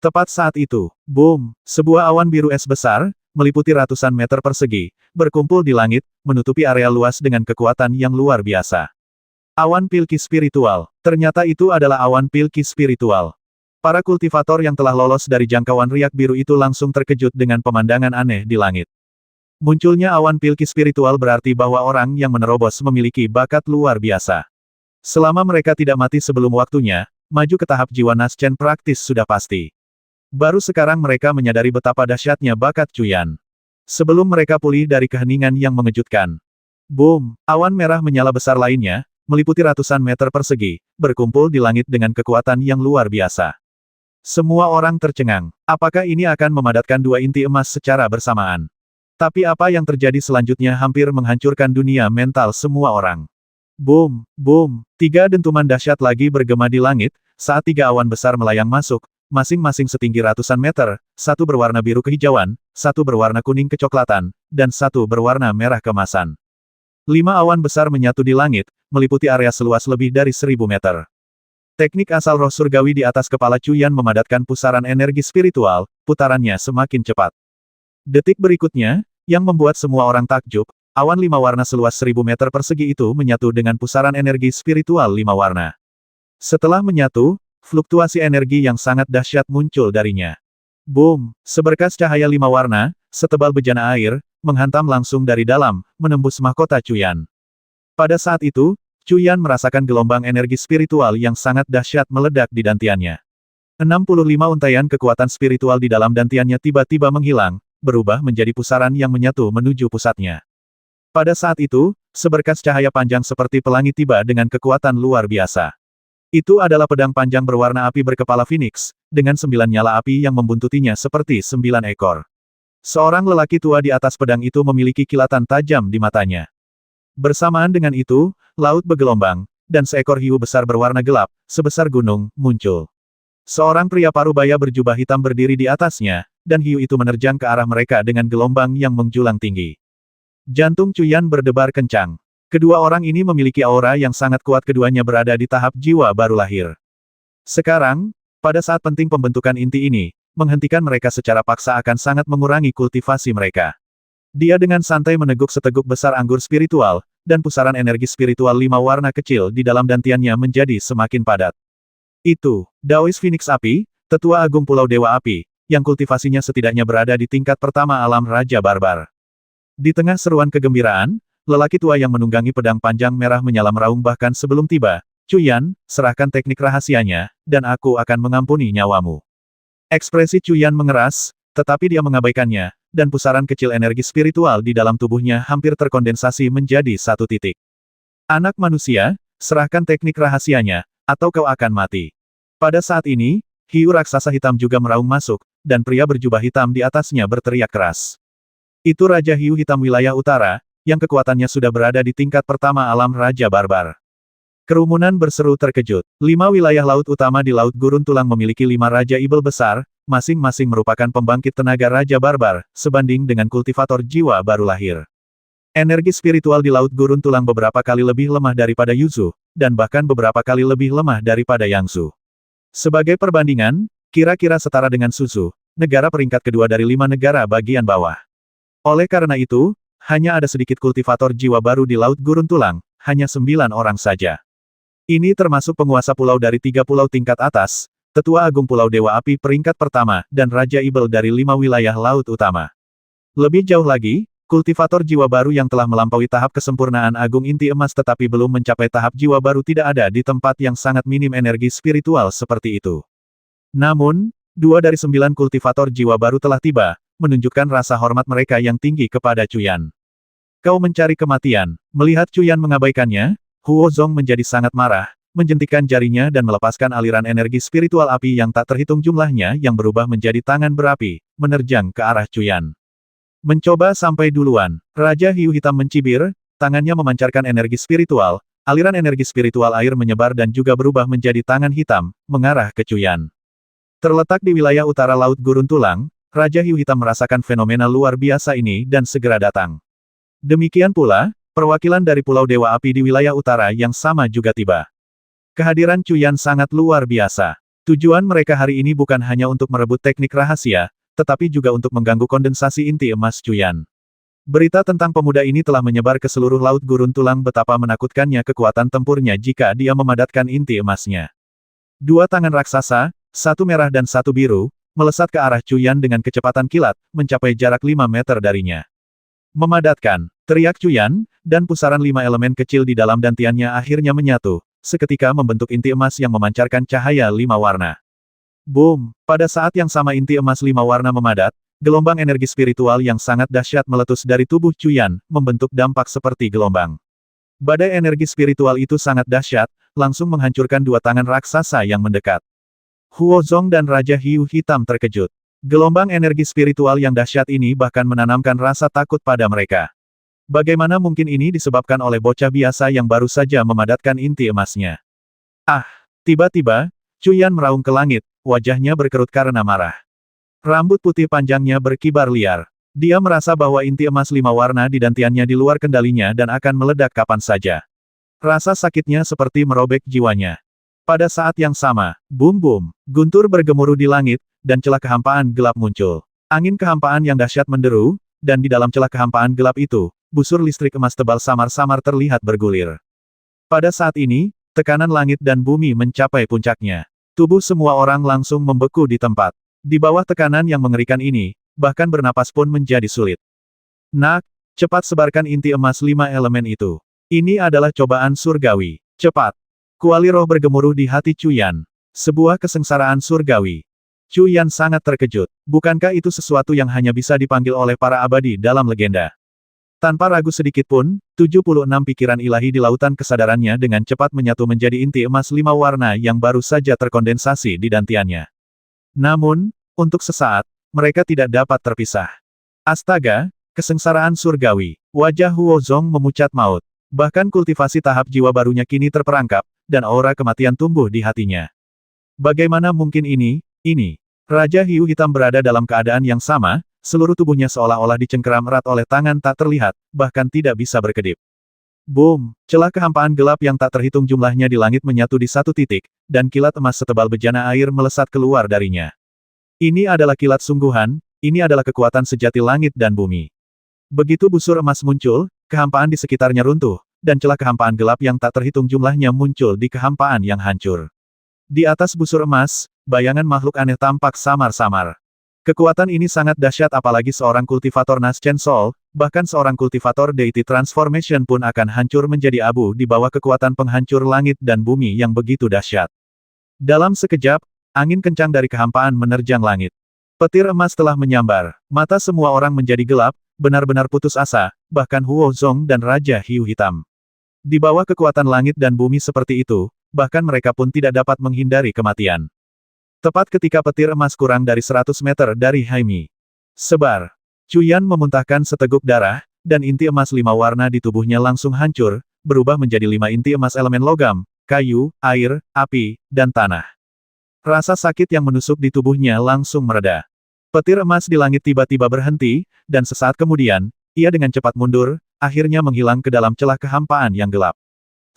Tepat saat itu, boom, sebuah awan biru es besar, meliputi ratusan meter persegi, berkumpul di langit, menutupi area luas dengan kekuatan yang luar biasa. Awan pilki spiritual. Ternyata itu adalah awan pilki spiritual. Para kultivator yang telah lolos dari jangkauan riak biru itu langsung terkejut dengan pemandangan aneh di langit. Munculnya awan pilki spiritual berarti bahwa orang yang menerobos memiliki bakat luar biasa. Selama mereka tidak mati sebelum waktunya, maju ke tahap jiwa Naschen praktis sudah pasti. Baru sekarang mereka menyadari betapa dahsyatnya bakat Cuyan. Sebelum mereka pulih dari keheningan yang mengejutkan. Boom, awan merah menyala besar lainnya, meliputi ratusan meter persegi, berkumpul di langit dengan kekuatan yang luar biasa. Semua orang tercengang. Apakah ini akan memadatkan dua inti emas secara bersamaan? Tapi apa yang terjadi selanjutnya hampir menghancurkan dunia mental semua orang. Boom, boom, tiga dentuman dahsyat lagi bergema di langit, saat tiga awan besar melayang masuk, masing-masing setinggi ratusan meter, satu berwarna biru kehijauan, satu berwarna kuning kecoklatan, dan satu berwarna merah keemasan. 5 awan besar menyatu di langit, meliputi area seluas lebih dari 1000 meter. Teknik asal roh surgawi di atas kepala Cuyan memadatkan pusaran energi spiritual, putarannya semakin cepat. Detik berikutnya, yang membuat semua orang takjub, awan 5 warna seluas 1000 meter persegi itu menyatu dengan pusaran energi spiritual 5 warna. Setelah menyatu, fluktuasi energi yang sangat dahsyat muncul darinya. Boom! Seberkas cahaya 5 warna, setebal bejana air, menghantam langsung dari dalam, menembus mahkota Cuyan. Pada saat itu, Cuyan merasakan gelombang energi spiritual yang sangat dahsyat meledak di dantiannya. 65 untaian kekuatan spiritual di dalam dantiannya tiba-tiba menghilang, berubah menjadi pusaran yang menyatu menuju pusatnya. Pada saat itu, seberkas cahaya panjang seperti pelangi tiba dengan kekuatan luar biasa. Itu adalah pedang panjang berwarna api berkepala Phoenix, dengan 9 nyala api yang membuntutinya seperti 9 ekor. Seorang lelaki tua di atas pedang itu memiliki kilatan tajam di matanya. Bersamaan dengan itu, laut bergelombang, dan seekor hiu besar berwarna gelap, sebesar gunung, muncul. Seorang pria parubaya berjubah hitam berdiri di atasnya, dan hiu itu menerjang ke arah mereka dengan gelombang yang menjulang tinggi. Jantung Cuyan berdebar kencang. Kedua orang ini memiliki aura yang sangat kuat, keduanya berada di tahap jiwa baru lahir. Sekarang, pada saat penting pembentukan inti ini, menghentikan mereka secara paksa akan sangat mengurangi kultivasi mereka. Dia dengan santai meneguk seteguk besar anggur spiritual, dan pusaran energi spiritual 5 warna kecil di dalam dantiannya menjadi semakin padat. Itu, Daois Phoenix Api, tetua agung Pulau Dewa Api, yang kultivasinya setidaknya berada di tingkat pertama alam Raja Barbar. Di tengah seruan kegembiraan, lelaki tua yang menunggangi pedang panjang merah menyala meraung bahkan sebelum tiba, Cuyan, serahkan teknik rahasianya, dan aku akan mengampuni nyawamu. Ekspresi Cuyan mengeras, tetapi dia mengabaikannya, dan pusaran kecil energi spiritual di dalam tubuhnya hampir terkondensasi menjadi satu titik. Anak manusia, serahkan teknik rahasianya, atau kau akan mati. Pada saat ini, hiu raksasa hitam juga meraung masuk, dan pria berjubah hitam di atasnya berteriak keras. Itu Raja Hiu Hitam Wilayah Utara, yang kekuatannya sudah berada di tingkat pertama alam Raja Barbar. Kerumunan berseru terkejut. 5 wilayah laut utama di Laut Gurun Tulang memiliki 5 Raja Ibel besar, masing-masing merupakan pembangkit tenaga Raja Barbar, sebanding dengan kultivator jiwa baru lahir. Energi spiritual di Laut Gurun Tulang beberapa kali lebih lemah daripada Yuzu, dan bahkan beberapa kali lebih lemah daripada Yangzu. Sebagai perbandingan, kira-kira setara dengan Suzu, negara peringkat kedua dari 5 negara bagian bawah. Oleh karena itu, hanya ada sedikit kultivator jiwa baru di Laut Gurun Tulang, hanya 9 orang saja. Ini termasuk penguasa pulau dari 3 pulau tingkat atas, tetua agung Pulau Dewa Api peringkat pertama, dan Raja Ibel dari 5 wilayah laut utama. Lebih jauh lagi, kultivator jiwa baru yang telah melampaui tahap kesempurnaan agung inti emas tetapi belum mencapai tahap jiwa baru tidak ada di tempat yang sangat minim energi spiritual seperti itu. Namun, 2 dari 9 kultivator jiwa baru telah tiba, menunjukkan rasa hormat mereka yang tinggi kepada Cuyan. Kau mencari kematian. Melihat Cuyan mengabaikannya, Huo Zong menjadi sangat marah, menjentikan jarinya dan melepaskan aliran energi spiritual api yang tak terhitung jumlahnya yang berubah menjadi tangan berapi, menerjang ke arah Cuyan. Mencoba sampai duluan, Raja Hiu Hitam mencibir, tangannya memancarkan energi spiritual, aliran energi spiritual air menyebar dan juga berubah menjadi tangan hitam, mengarah ke Cuyan. Terletak di wilayah utara Laut Gurun Tulang, Raja Hiu Hitam merasakan fenomena luar biasa ini dan segera datang. Demikian pula, perwakilan dari Pulau Dewa Api di wilayah utara yang sama juga tiba. Kehadiran Cuyan sangat luar biasa. Tujuan mereka hari ini bukan hanya untuk merebut teknik rahasia, tetapi juga untuk mengganggu kondensasi inti emas Cuyan. Berita tentang pemuda ini telah menyebar ke seluruh laut gurun tulang betapa menakutkannya kekuatan tempurnya jika dia memadatkan inti emasnya. Dua tangan raksasa, satu merah dan satu biru, melesat ke arah Cuyan dengan kecepatan kilat, mencapai jarak 5 meter darinya. Memadatkan, teriak Cuyan, dan pusaran 5 elemen kecil di dalam dantiannya akhirnya menyatu, seketika membentuk inti emas yang memancarkan cahaya 5 warna. Boom! Pada saat yang sama inti emas 5 warna memadat, gelombang energi spiritual yang sangat dahsyat meletus dari tubuh Cuyan, membentuk dampak seperti gelombang. Badai energi spiritual itu sangat dahsyat, langsung menghancurkan dua tangan raksasa yang mendekat. Huozong dan Raja Hiu Hitam terkejut. Gelombang energi spiritual yang dahsyat ini bahkan menanamkan rasa takut pada mereka. Bagaimana mungkin ini disebabkan oleh bocah biasa yang baru saja memadatkan inti emasnya? Ah! Tiba-tiba, Cuyan meraung ke langit, wajahnya berkerut karena marah. Rambut putih panjangnya berkibar liar. Dia merasa bahwa inti emas 5 warna di dantiannya di luar kendalinya dan akan meledak kapan saja. Rasa sakitnya seperti merobek jiwanya. Pada saat yang sama, boom-boom, guntur bergemuruh di langit, dan celah kehampaan gelap muncul. Angin kehampaan yang dahsyat menderu, dan di dalam celah kehampaan gelap itu, busur listrik emas tebal samar-samar terlihat bergulir. Pada saat ini, tekanan langit dan bumi mencapai puncaknya. Tubuh semua orang langsung membeku di tempat. Di bawah tekanan yang mengerikan ini, bahkan bernapas pun menjadi sulit. Nak, cepat sebarkan inti emas 5 elemen itu. Ini adalah cobaan surgawi. Cepat! Kuali roh bergemuruh di hati Cuyan. Sebuah kesengsaraan surgawi. Cuyan sangat terkejut. Bukankah itu sesuatu yang hanya bisa dipanggil oleh para abadi dalam legenda? Tanpa ragu sedikit pun, 76 pikiran ilahi di lautan kesadarannya dengan cepat menyatu menjadi inti emas 5 warna yang baru saja terkondensasi di dantiannya. Namun, untuk sesaat, mereka tidak dapat terpisah. Astaga, kesengsaraan surgawi. Wajah Huozong memucat maut. Bahkan kultivasi tahap jiwa barunya kini terperangkap, dan aura kematian tumbuh di hatinya. Bagaimana mungkin ini? Raja Hiu Hitam berada dalam keadaan yang sama, seluruh tubuhnya seolah-olah dicengkeram erat oleh tangan tak terlihat, bahkan tidak bisa berkedip. Boom! Celah kehampaan gelap yang tak terhitung jumlahnya di langit menyatu di satu titik, dan kilat emas setebal bejana air melesat keluar darinya. Ini adalah kilat sungguhan, ini adalah kekuatan sejati langit dan bumi. Begitu busur emas muncul, kehampaan di sekitarnya runtuh, dan celah kehampaan gelap yang tak terhitung jumlahnya muncul di kehampaan yang hancur. Di atas busur emas, bayangan makhluk aneh tampak samar-samar. Kekuatan ini sangat dahsyat apalagi seorang kultivator Nas Chen Sol, bahkan seorang kultivator Deity Transformation pun akan hancur menjadi abu di bawah kekuatan penghancur langit dan bumi yang begitu dahsyat. Dalam sekejap, angin kencang dari kehampaan menerjang langit. Petir emas telah menyambar, mata semua orang menjadi gelap, benar-benar putus asa, bahkan Huozong dan Raja Hiu Hitam. Di bawah kekuatan langit dan bumi seperti itu, bahkan mereka pun tidak dapat menghindari kematian. Tepat ketika petir emas kurang dari 100 meter dari Haimi. Sebar. Cuyan memuntahkan seteguk darah, dan inti emas 5 warna di tubuhnya langsung hancur, berubah menjadi 5 inti emas elemen logam, kayu, air, api, dan tanah. Rasa sakit yang menusuk di tubuhnya langsung mereda. Petir emas di langit tiba-tiba berhenti, dan sesaat kemudian, ia dengan cepat mundur, akhirnya menghilang ke dalam celah kehampaan yang gelap.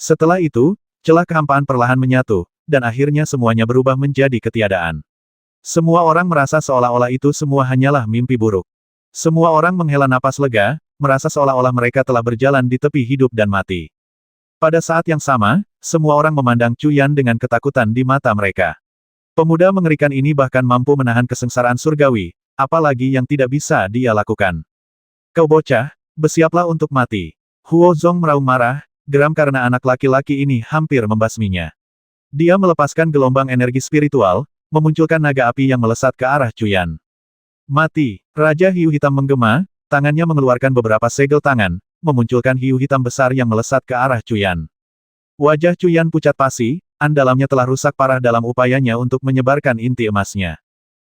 Setelah itu, celah kehampaan perlahan menyatu, dan akhirnya semuanya berubah menjadi ketiadaan. Semua orang merasa seolah-olah itu semua hanyalah mimpi buruk. Semua orang menghela napas lega, merasa seolah-olah mereka telah berjalan di tepi hidup dan mati. Pada saat yang sama, semua orang memandang Cuyan dengan ketakutan di mata mereka. Pemuda mengerikan ini bahkan mampu menahan kesengsaraan surgawi, apalagi yang tidak bisa dia lakukan. Kau bocah, bersiaplah untuk mati. Huozong meraung marah, geram karena anak laki-laki ini hampir membasminya. Dia melepaskan gelombang energi spiritual, memunculkan naga api yang melesat ke arah Cuyan. Mati! Raja Hiu Hitam menggema, tangannya mengeluarkan beberapa segel tangan, memunculkan hiu hitam besar yang melesat ke arah Cuyan. Wajah Cuyan pucat pasi, andalamnya telah rusak parah dalam upayanya untuk menyebarkan inti emasnya.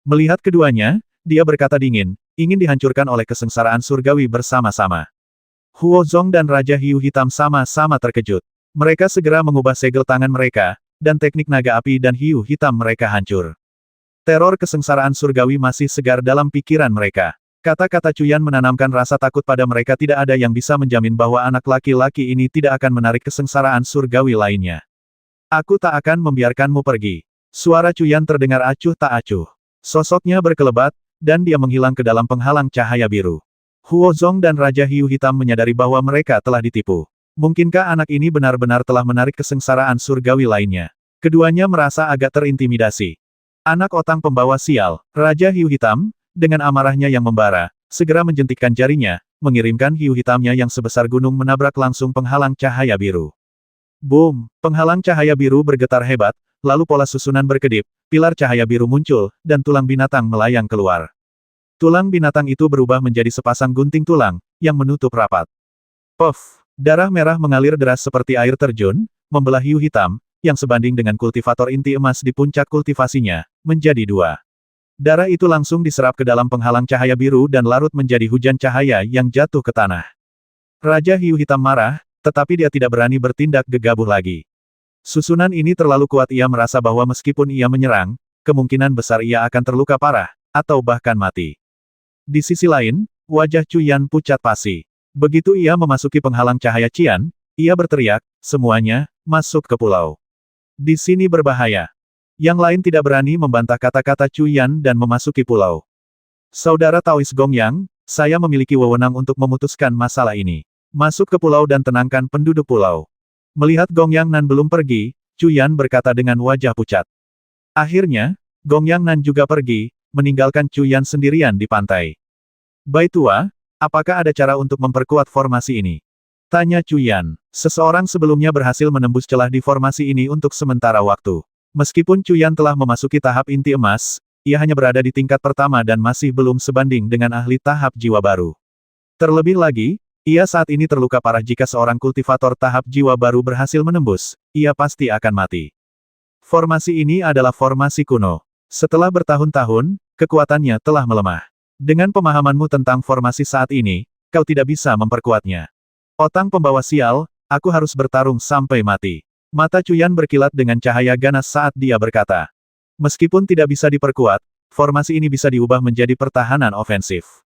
Melihat keduanya, dia berkata dingin, ingin dihancurkan oleh kesengsaraan surgawi bersama-sama. Huozong dan Raja Hiu Hitam sama-sama terkejut. Mereka segera mengubah segel tangan mereka, dan teknik naga api dan hiu hitam mereka hancur. Teror kesengsaraan surgawi masih segar dalam pikiran mereka. Kata-kata Cuyan menanamkan rasa takut pada mereka, tidak ada yang bisa menjamin bahwa anak laki-laki ini tidak akan menarik kesengsaraan surgawi lainnya. Aku tak akan membiarkanmu pergi. Suara Cuyan terdengar acuh tak acuh. Sosoknya berkelebat, dan dia menghilang ke dalam penghalang cahaya biru. Huo Zong dan Raja Hiu Hitam menyadari bahwa mereka telah ditipu. Mungkinkah anak ini benar-benar telah menarik kesengsaraan surgawi lainnya? Keduanya merasa agak terintimidasi. Anak otang pembawa sial, Raja Hiu Hitam, dengan amarahnya yang membara, segera menjentikkan jarinya, mengirimkan hiu hitamnya yang sebesar gunung menabrak langsung penghalang cahaya biru. Boom! Penghalang cahaya biru bergetar hebat, lalu pola susunan berkedip, pilar cahaya biru muncul, dan tulang binatang melayang keluar. Tulang binatang itu berubah menjadi sepasang gunting tulang, yang menutup rapat. Puff! Darah merah mengalir deras seperti air terjun, membelah hiu hitam, yang sebanding dengan kultivator inti emas di puncak kultivasinya, menjadi dua. Darah itu langsung diserap ke dalam penghalang cahaya biru dan larut menjadi hujan cahaya yang jatuh ke tanah. Raja Hiu Hitam marah, tetapi dia tidak berani bertindak gegabah lagi. Susunan ini terlalu kuat, ia merasa bahwa meskipun ia menyerang, kemungkinan besar ia akan terluka parah, atau bahkan mati. Di sisi lain, wajah Cuyan pucat pasi. Begitu ia memasuki penghalang cahaya Cian, ia berteriak, semuanya, masuk ke pulau. Di sini berbahaya. Yang lain tidak berani membantah kata-kata Cuyan dan memasuki pulau. Saudara Taois Gongyang, saya memiliki wewenang untuk memutuskan masalah ini. Masuk ke pulau dan tenangkan penduduk pulau. Melihat Gongyang Nan belum pergi, Cuyan berkata dengan wajah pucat. Akhirnya, Gongyang Nan juga pergi, meninggalkan Cuyan sendirian di pantai. Baitua, apakah ada cara untuk memperkuat formasi ini? Tanya Cuyan. Seseorang sebelumnya berhasil menembus celah di formasi ini untuk sementara waktu. Meskipun Cuyan telah memasuki tahap inti emas, ia hanya berada di tingkat pertama dan masih belum sebanding dengan ahli tahap jiwa baru. Terlebih lagi, ia saat ini terluka parah. Jika seorang kultivator tahap jiwa baru berhasil menembus, ia pasti akan mati. Formasi ini adalah formasi kuno. Setelah bertahun-tahun, kekuatannya telah melemah. Dengan pemahamanmu tentang formasi saat ini, kau tidak bisa memperkuatnya. Otang pembawa sial, aku harus bertarung sampai mati. Mata Cuyan berkilat dengan cahaya ganas saat dia berkata. Meskipun tidak bisa diperkuat, formasi ini bisa diubah menjadi pertahanan ofensif.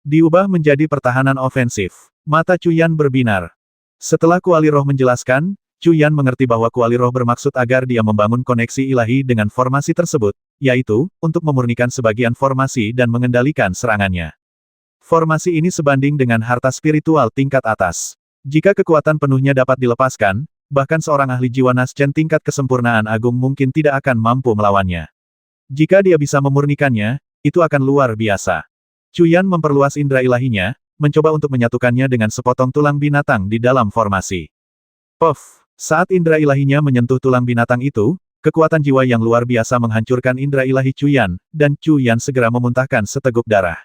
Diubah menjadi pertahanan ofensif. Mata Cuyan berbinar. Setelah Kuali Roh menjelaskan, Cuyan mengerti bahwa Kuali Roh bermaksud agar dia membangun koneksi ilahi dengan formasi tersebut, yaitu, untuk memurnikan sebagian formasi dan mengendalikan serangannya. Formasi ini sebanding dengan harta spiritual tingkat atas. Jika kekuatan penuhnya dapat dilepaskan, bahkan seorang ahli jiwa Naschen tingkat kesempurnaan agung mungkin tidak akan mampu melawannya. Jika dia bisa memurnikannya, itu akan luar biasa. Cuyan memperluas indera ilahinya, mencoba untuk menyatukannya dengan sepotong tulang binatang di dalam formasi. Puff! Saat indera ilahinya menyentuh tulang binatang itu, kekuatan jiwa yang luar biasa menghancurkan indera ilahi Cuyan, dan Cuyan segera memuntahkan seteguk darah.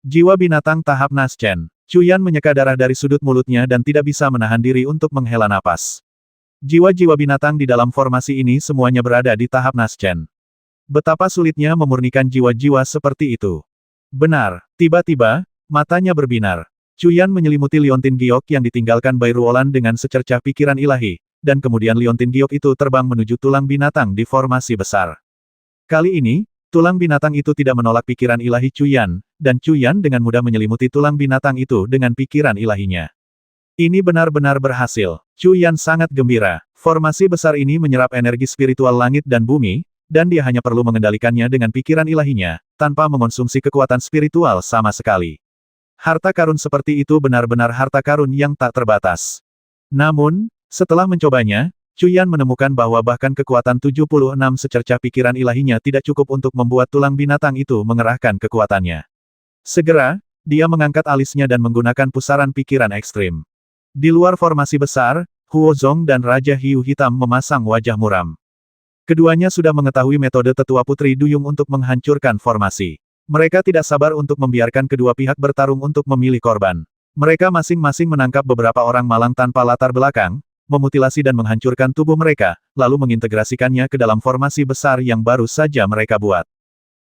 Jiwa binatang tahap Naschen. Cuyan menyeka darah dari sudut mulutnya dan tidak bisa menahan diri untuk menghela napas. Jiwa-jiwa binatang di dalam formasi ini semuanya berada di tahap Naschen. Betapa sulitnya memurnikan jiwa-jiwa seperti itu. Benar, tiba-tiba, matanya berbinar. Cuyan menyelimuti liontin giok yang ditinggalkan Bai Ruolan dengan secercah pikiran ilahi, dan kemudian liontin giok itu terbang menuju tulang binatang di formasi besar. Kali ini, tulang binatang itu tidak menolak pikiran ilahi Cuyan, dan Cuyan dengan mudah menyelimuti tulang binatang itu dengan pikiran ilahinya. Ini benar-benar berhasil. Cuyan sangat gembira. Formasi besar ini menyerap energi spiritual langit dan bumi, dan dia hanya perlu mengendalikannya dengan pikiran ilahinya, tanpa mengonsumsi kekuatan spiritual sama sekali. Harta karun seperti itu benar-benar harta karun yang tak terbatas. Namun, setelah mencobanya, Cuyan menemukan bahwa bahkan kekuatan 76 secercah pikiran ilahinya tidak cukup untuk membuat tulang binatang itu mengerahkan kekuatannya. Segera, dia mengangkat alisnya dan menggunakan pusaran pikiran ekstrim. Di luar formasi besar, Huo Zong dan Raja Hiu Hitam memasang wajah muram. Keduanya sudah mengetahui metode tetua Putri Duyung untuk menghancurkan formasi. Mereka tidak sabar untuk membiarkan kedua pihak bertarung untuk memilih korban. Mereka masing-masing menangkap beberapa orang malang tanpa latar belakang, memutilasi dan menghancurkan tubuh mereka, lalu mengintegrasikannya ke dalam formasi besar yang baru saja mereka buat.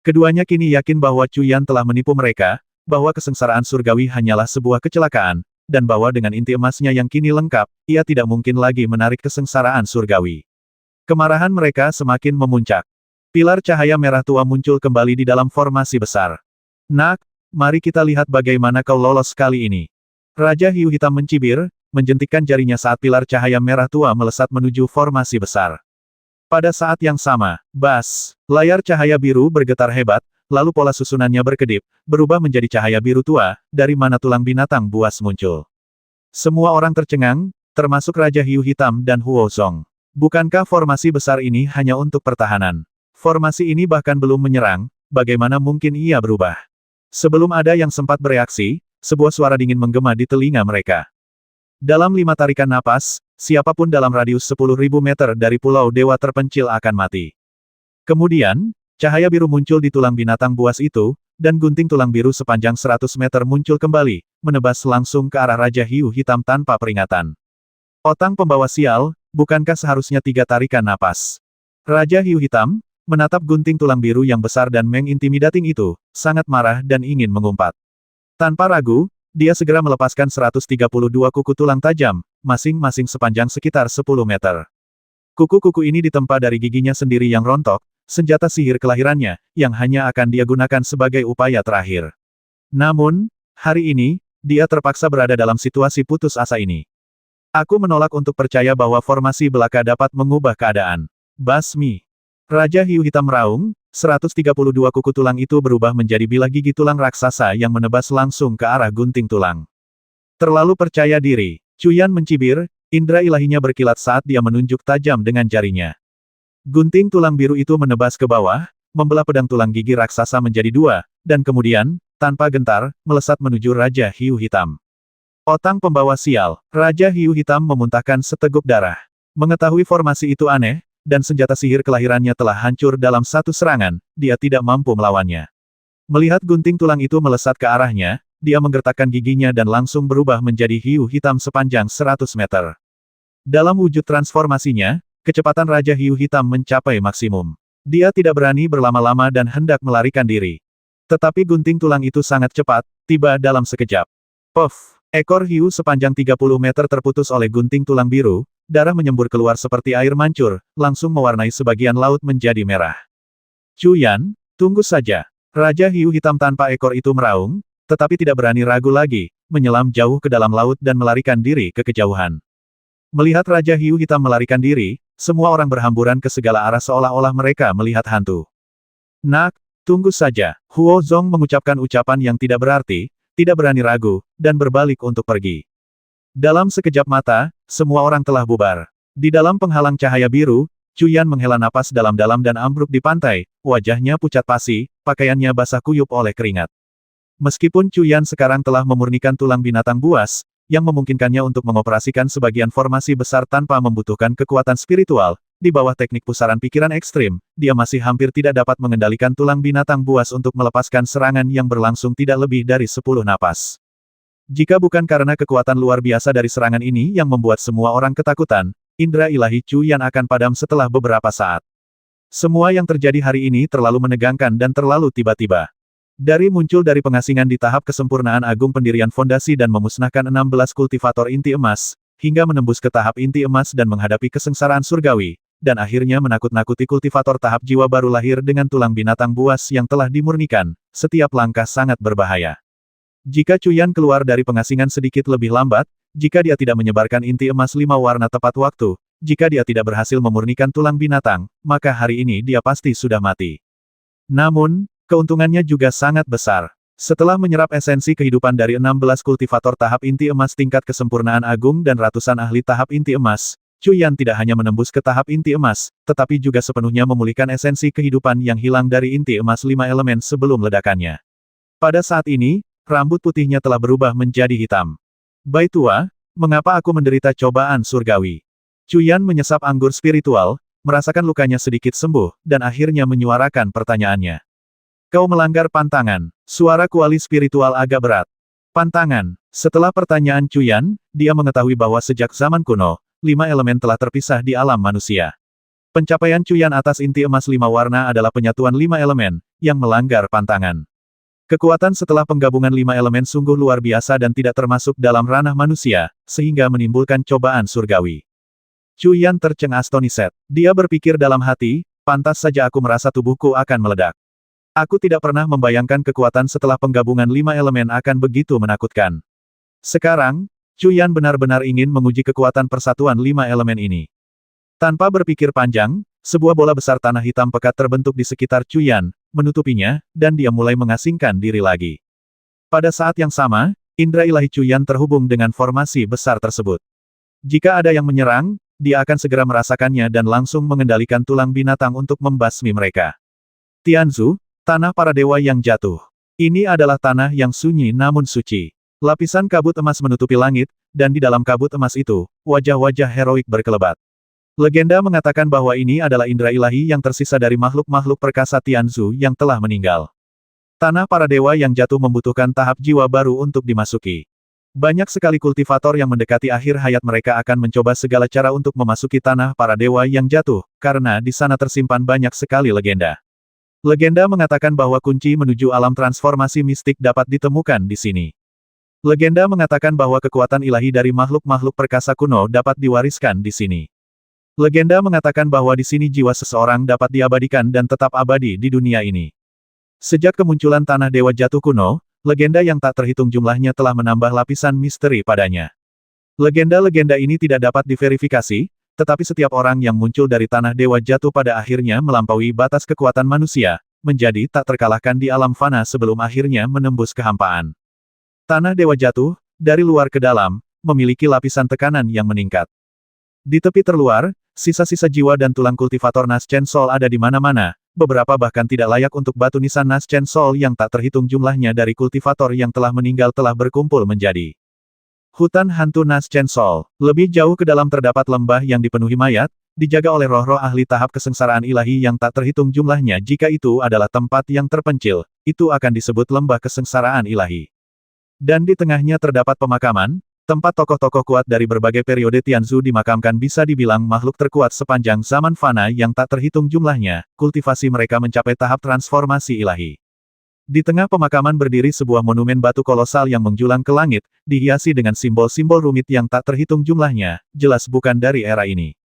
Keduanya kini yakin bahwa Cuyan telah menipu mereka, bahwa kesengsaraan surgawi hanyalah sebuah kecelakaan, dan bahwa dengan inti emasnya yang kini lengkap, ia tidak mungkin lagi menarik kesengsaraan surgawi. Kemarahan mereka semakin memuncak. Pilar cahaya merah tua muncul kembali di dalam formasi besar. Nak, mari kita lihat bagaimana kau lolos kali ini. Raja Hiu Hitam mencibir, menjentikkan jarinya saat pilar cahaya merah tua melesat menuju formasi besar. Pada saat yang sama, bas, layar cahaya biru bergetar hebat, lalu pola susunannya berkedip, berubah menjadi cahaya biru tua, dari mana tulang binatang buas muncul. Semua orang tercengang, termasuk Raja Hiu Hitam dan Huo Zong. Bukankah formasi besar ini hanya untuk pertahanan? Formasi ini bahkan belum menyerang, bagaimana mungkin ia berubah? Sebelum ada yang sempat bereaksi, sebuah suara dingin menggema di telinga mereka. Dalam 5 tarikan napas, siapapun dalam radius 10.000 meter dari Pulau Dewa terpencil akan mati. Kemudian, cahaya biru muncul di tulang binatang buas itu, dan gunting tulang biru sepanjang 100 meter muncul kembali, menebas langsung ke arah Raja Hiu Hitam tanpa peringatan. Otang pembawa sial, bukankah seharusnya 3 tarikan napas? Raja Hiu Hitam menatap gunting tulang biru yang besar dan mengintimidating itu, sangat marah dan ingin mengumpat. Tanpa ragu, dia segera melepaskan 132 kuku tulang tajam, masing-masing sepanjang sekitar 10 meter. Kuku-kuku ini ditempa dari giginya sendiri yang rontok, senjata sihir kelahirannya, yang hanya akan dia gunakan sebagai upaya terakhir. Namun, hari ini, dia terpaksa berada dalam situasi putus asa ini. Aku menolak untuk percaya bahwa formasi belaka dapat mengubah keadaan. Basmi. Raja Hiu Hitam meraung, 132 kuku tulang itu berubah menjadi bilah gigi tulang raksasa yang menebas langsung ke arah gunting tulang. Terlalu percaya diri, Cuyan mencibir, indera ilahinya berkilat saat dia menunjuk tajam dengan jarinya. Gunting tulang biru itu menebas ke bawah, membelah pedang tulang gigi raksasa menjadi 2, dan kemudian, tanpa gentar, melesat menuju Raja Hiu Hitam. Otang pembawa sial, Raja Hiu Hitam memuntahkan seteguk darah. Mengetahui formasi itu aneh, dan senjata sihir kelahirannya telah hancur dalam satu serangan, dia tidak mampu melawannya. Melihat gunting tulang itu melesat ke arahnya, dia menggertakkan giginya dan langsung berubah menjadi hiu hitam sepanjang 100 meter. Dalam wujud transformasinya, kecepatan Raja Hiu Hitam mencapai maksimum. Dia tidak berani berlama-lama dan hendak melarikan diri. Tetapi gunting tulang itu sangat cepat, tiba dalam sekejap. Puff! Ekor hiu sepanjang 30 meter terputus oleh gunting tulang biru, darah menyembur keluar seperti air mancur, langsung mewarnai sebagian laut menjadi merah. Cuyan, tunggu saja. Raja Hiu Hitam tanpa ekor itu meraung, tetapi tidak berani ragu lagi, menyelam jauh ke dalam laut dan melarikan diri ke kejauhan. Melihat Raja Hiu Hitam melarikan diri, semua orang berhamburan ke segala arah seolah-olah mereka melihat hantu. Nak, tunggu saja. Huo Zong mengucapkan ucapan yang tidak berarti, tidak berani ragu, dan berbalik untuk pergi. Dalam sekejap mata, semua orang telah bubar. Di dalam penghalang cahaya biru, Cuyan menghela napas dalam-dalam dan ambruk di pantai, wajahnya pucat pasi, pakaiannya basah kuyup oleh keringat. Meskipun Cuyan sekarang telah memurnikan tulang binatang buas, yang memungkinkannya untuk mengoperasikan sebagian formasi besar tanpa membutuhkan kekuatan spiritual, di bawah teknik pusaran pikiran ekstrim, dia masih hampir tidak dapat mengendalikan tulang binatang buas untuk melepaskan serangan yang berlangsung tidak lebih dari 10 napas. Jika bukan karena kekuatan luar biasa dari serangan ini yang membuat semua orang ketakutan, indera ilahi Cuyan akan padam setelah beberapa saat. Semua yang terjadi hari ini terlalu menegangkan dan terlalu tiba-tiba. Dari muncul dari pengasingan di tahap kesempurnaan agung pendirian fondasi dan memusnahkan 16 kultivator inti emas, hingga menembus ke tahap inti emas dan menghadapi kesengsaraan surgawi, dan akhirnya menakut-nakuti kultivator tahap jiwa baru lahir dengan tulang binatang buas yang telah dimurnikan, setiap langkah sangat berbahaya. Jika Cuyan keluar dari pengasingan sedikit lebih lambat, jika dia tidak menyebarkan inti emas 5 warna tepat waktu, jika dia tidak berhasil memurnikan tulang binatang, maka hari ini dia pasti sudah mati. Namun, keuntungannya juga sangat besar. Setelah menyerap esensi kehidupan dari 16 kultivator tahap inti emas tingkat kesempurnaan agung dan ratusan ahli tahap inti emas, Cuyan tidak hanya menembus ke tahap inti emas, tetapi juga sepenuhnya memulihkan esensi kehidupan yang hilang dari inti emas 5 elemen sebelum ledakannya. Pada saat ini, rambut putihnya telah berubah menjadi hitam. Baitua, mengapa aku menderita cobaan surgawi? Cuyan menyesap anggur spiritual, merasakan lukanya sedikit sembuh, dan akhirnya menyuarakan pertanyaannya. Kau melanggar pantangan. Suara kuali spiritual agak berat. Pantangan. Setelah pertanyaan Cuyan, dia mengetahui bahwa sejak zaman kuno, 5 elemen telah terpisah di alam manusia. Pencapaian Cuyan atas inti emas 5 warna adalah penyatuan 5 elemen, yang melanggar pantangan. Kekuatan setelah penggabungan 5 elemen sungguh luar biasa dan tidak termasuk dalam ranah manusia, sehingga menimbulkan cobaan surgawi. Cuyan tercengang astoniset. Dia berpikir dalam hati, pantas saja aku merasa tubuhku akan meledak. Aku tidak pernah membayangkan kekuatan setelah penggabungan 5 elemen akan begitu menakutkan. Sekarang, Cuyan benar-benar ingin menguji kekuatan persatuan 5 elemen ini. Tanpa berpikir panjang, Sebuah bola besar tanah hitam pekat terbentuk di sekitar Cuyan, menutupinya, dan dia mulai mengasingkan diri lagi. Pada saat yang sama, indera ilahi Cuyan terhubung dengan formasi besar tersebut. Jika ada yang menyerang, dia akan segera merasakannya dan langsung mengendalikan tulang binatang untuk membasmi mereka. Tianzu, tanah para dewa yang jatuh. Ini adalah tanah yang sunyi namun suci. Lapisan kabut emas menutupi langit, dan di dalam kabut emas itu, wajah-wajah heroik berkelebat. Legenda mengatakan bahwa ini adalah indera ilahi yang tersisa dari makhluk-makhluk perkasa Tianzu yang telah meninggal. Tanah para dewa yang jatuh membutuhkan tahap jiwa baru untuk dimasuki. Banyak sekali kultivator yang mendekati akhir hayat mereka akan mencoba segala cara untuk memasuki tanah para dewa yang jatuh, karena di sana tersimpan banyak sekali legenda. Legenda mengatakan bahwa kunci menuju alam transformasi mistik dapat ditemukan di sini. Legenda mengatakan bahwa kekuatan ilahi dari makhluk-makhluk perkasa kuno dapat diwariskan di sini. Legenda mengatakan bahwa di sini jiwa seseorang dapat diabadikan dan tetap abadi di dunia ini. Sejak kemunculan tanah dewa jatuh kuno, legenda yang tak terhitung jumlahnya telah menambah lapisan misteri padanya. Legenda-legenda ini tidak dapat diverifikasi, tetapi setiap orang yang muncul dari tanah dewa jatuh pada akhirnya melampaui batas kekuatan manusia, menjadi tak terkalahkan di alam fana sebelum akhirnya menembus kehampaan. Tanah dewa jatuh, dari luar ke dalam, memiliki lapisan tekanan yang meningkat. Di tepi terluar, sisa-sisa jiwa dan tulang kultivator Naschen Sol ada di mana-mana, beberapa bahkan tidak layak untuk batu nisan Naschen Sol yang tak terhitung jumlahnya dari kultivator yang telah meninggal telah berkumpul menjadi hutan hantu Naschen Sol. Lebih jauh ke dalam terdapat lembah yang dipenuhi mayat, dijaga oleh roh-roh ahli tahap kesengsaraan ilahi yang tak terhitung jumlahnya. Jika itu adalah tempat yang terpencil, itu akan disebut lembah kesengsaraan ilahi. Dan di tengahnya terdapat pemakaman, tempat tokoh-tokoh kuat dari berbagai periode Tianzu dimakamkan bisa dibilang makhluk terkuat sepanjang zaman fana yang tak terhitung jumlahnya, kultivasi mereka mencapai tahap transformasi ilahi. Di tengah pemakaman berdiri sebuah monumen batu kolosal yang menjulang ke langit, dihiasi dengan simbol-simbol rumit yang tak terhitung jumlahnya, jelas bukan dari era ini.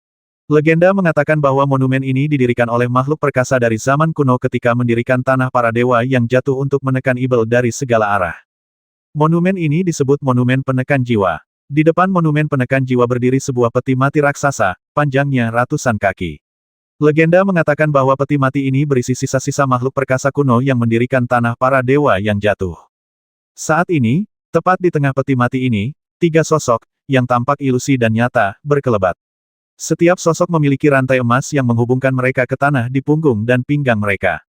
Legenda mengatakan bahwa monumen ini didirikan oleh makhluk perkasa dari zaman kuno ketika mendirikan tanah para dewa yang jatuh untuk menekan ibel dari segala arah. Monumen ini disebut monumen penekan jiwa. Di depan monumen penekan jiwa berdiri sebuah peti mati raksasa, panjangnya ratusan kaki. Legenda mengatakan bahwa peti mati ini berisi sisa-sisa makhluk perkasa kuno yang mendirikan tanah para dewa yang jatuh. Saat ini, tepat di tengah peti mati ini, tiga sosok, yang tampak ilusi dan nyata, berkelebat. Setiap sosok memiliki rantai emas yang menghubungkan mereka ke tanah di punggung dan pinggang mereka.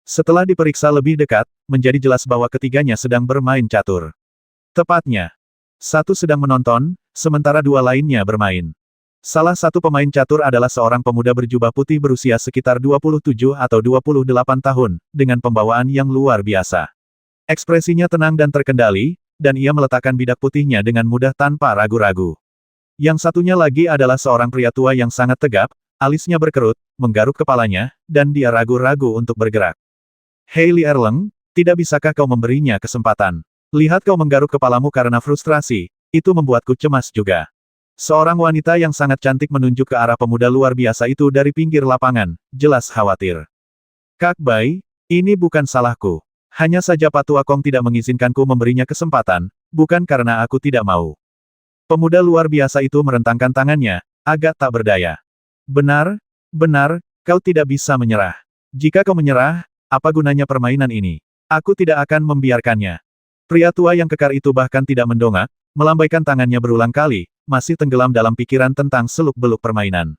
Setelah diperiksa lebih dekat, menjadi jelas bahwa ketiganya sedang bermain catur. Tepatnya, satu sedang menonton, sementara dua lainnya bermain. Salah satu pemain catur adalah seorang pemuda berjubah putih berusia sekitar 27 atau 28 tahun, dengan pembawaan yang luar biasa. Ekspresinya tenang dan terkendali, dan ia meletakkan bidak putihnya dengan mudah tanpa ragu-ragu. Yang satunya lagi adalah seorang pria tua yang sangat tegap, alisnya berkerut, menggaruk kepalanya, dan dia ragu-ragu untuk bergerak. Hei Li Erleng, tidak bisakah kau memberinya kesempatan? Lihat kau menggaruk kepalamu karena frustrasi, itu membuatku cemas juga. Seorang wanita yang sangat cantik menunjuk ke arah pemuda luar biasa itu dari pinggir lapangan, jelas khawatir. Kak Bai, ini bukan salahku. Hanya saja Patua Kong tidak mengizinkanku memberinya kesempatan, bukan karena aku tidak mau. Pemuda luar biasa itu merentangkan tangannya, agak tak berdaya. Benar, kau tidak bisa menyerah. Jika kau menyerah, apa gunanya permainan ini? Aku tidak akan membiarkannya. Pria tua yang kekar itu bahkan tidak mendongak, melambaikan tangannya berulang kali, masih tenggelam dalam pikiran tentang seluk-beluk permainan.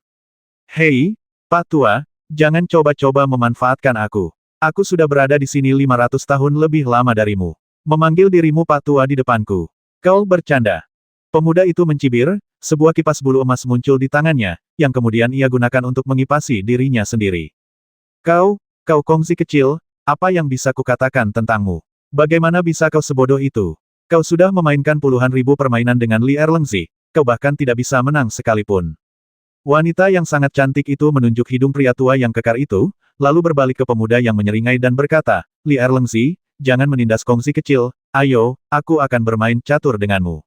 Hei, Pak Tua, jangan coba-coba memanfaatkan aku. Aku sudah berada di sini 500 tahun lebih lama darimu. Memanggil dirimu Pak Tua di depanku. Kau bercanda. Pemuda itu mencibir, sebuah kipas bulu emas muncul di tangannya, yang kemudian ia gunakan untuk mengipasi dirinya sendiri. Kau kongsi kecil, apa yang bisa kukatakan tentangmu? Bagaimana bisa kau sebodoh itu? Kau sudah memainkan puluhan ribu permainan dengan Li Erlengzi, kau bahkan tidak bisa menang sekalipun. Wanita yang sangat cantik itu menunjuk hidung pria tua yang kekar itu, lalu berbalik ke pemuda yang menyeringai dan berkata, Li Erlengzi, jangan menindas kongsi kecil, ayo, aku akan bermain catur denganmu.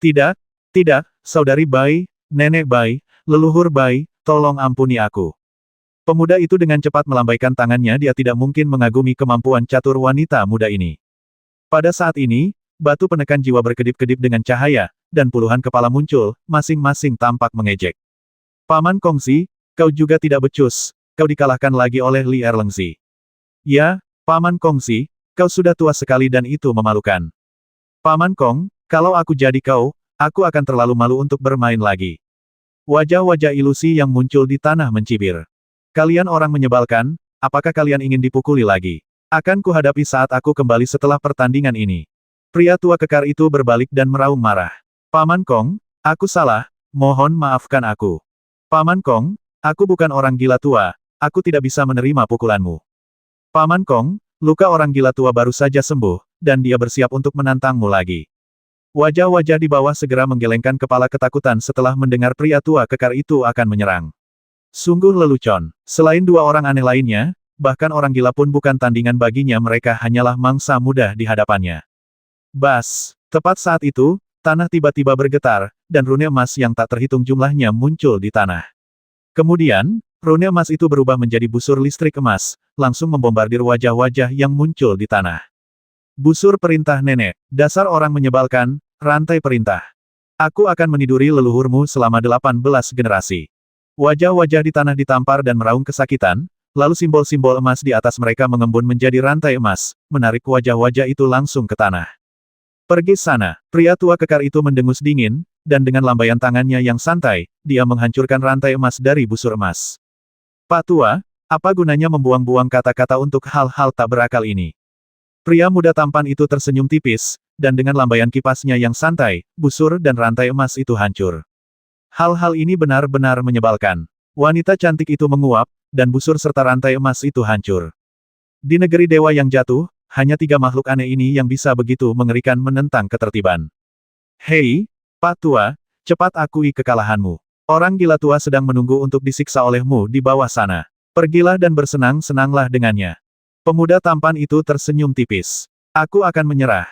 Tidak, saudari Bai, nenek Bai, leluhur Bai, tolong ampuni aku. Pemuda itu dengan cepat melambaikan tangannya, dia tidak mungkin mengagumi kemampuan catur wanita muda ini. Pada saat ini, batu penekan jiwa berkedip-kedip dengan cahaya, dan puluhan kepala muncul, masing-masing tampak mengejek. Paman Kongsi, Kau juga tidak becus, kau dikalahkan lagi oleh Li Erlengzi. Ya, Paman Kongzi, kau sudah tua sekali dan itu memalukan. Paman Kong, kalau aku jadi kau, aku akan terlalu malu untuk bermain lagi. Wajah-wajah ilusi yang muncul di tanah mencibir. Kalian orang menyebalkan, apakah kalian ingin dipukuli lagi? Akan kuhadapi saat aku kembali setelah pertandingan ini. Pria tua kekar itu berbalik dan meraung marah. Paman Kong, aku salah, mohon maafkan aku. Paman Kong, aku bukan orang gila tua, aku tidak bisa menerima pukulanmu. Paman Kong, luka orang gila tua baru saja sembuh, dan dia bersiap untuk menantangmu lagi. Wajah-wajah di bawah segera menggelengkan kepala ketakutan setelah mendengar pria tua kekar itu akan menyerang. Sungguh lelucon. Selain dua orang aneh lainnya, bahkan orang gila pun bukan tandingan baginya, mereka hanyalah mangsa mudah di hadapannya. Bas! Tepat saat itu, tanah tiba-tiba bergetar, dan rune emas yang tak terhitung jumlahnya muncul di tanah. Kemudian, rune emas itu berubah menjadi busur listrik emas, langsung membombardir wajah-wajah yang muncul di tanah. Busur perintah nenek, dasar orang menyebalkan, rantai perintah. Aku akan meniduri leluhurmu selama 18 generasi. Wajah-wajah di tanah ditampar dan meraung kesakitan, lalu simbol-simbol emas di atas mereka mengembun menjadi rantai emas, menarik wajah-wajah itu langsung ke tanah. Pergi sana, pria tua kekar itu mendengus dingin, dan dengan lambaian tangannya yang santai, dia menghancurkan rantai emas dari busur emas. Pak Tua, apa gunanya membuang-buang kata-kata untuk hal-hal tak berakal ini? Pria muda tampan itu tersenyum tipis, dan dengan lambaian kipasnya yang santai, busur dan rantai emas itu hancur. Hal-hal ini benar-benar menyebalkan. Wanita cantik itu menguap, dan busur serta rantai emas itu hancur. Di negeri dewa yang jatuh, hanya 3 makhluk aneh ini yang bisa begitu mengerikan menentang ketertiban. Hei, Pak Tua, cepat akui kekalahanmu. Orang gila tua sedang menunggu untuk disiksa olehmu di bawah sana. Pergilah dan bersenang-senanglah dengannya. Pemuda tampan itu tersenyum tipis. Aku akan menyerah.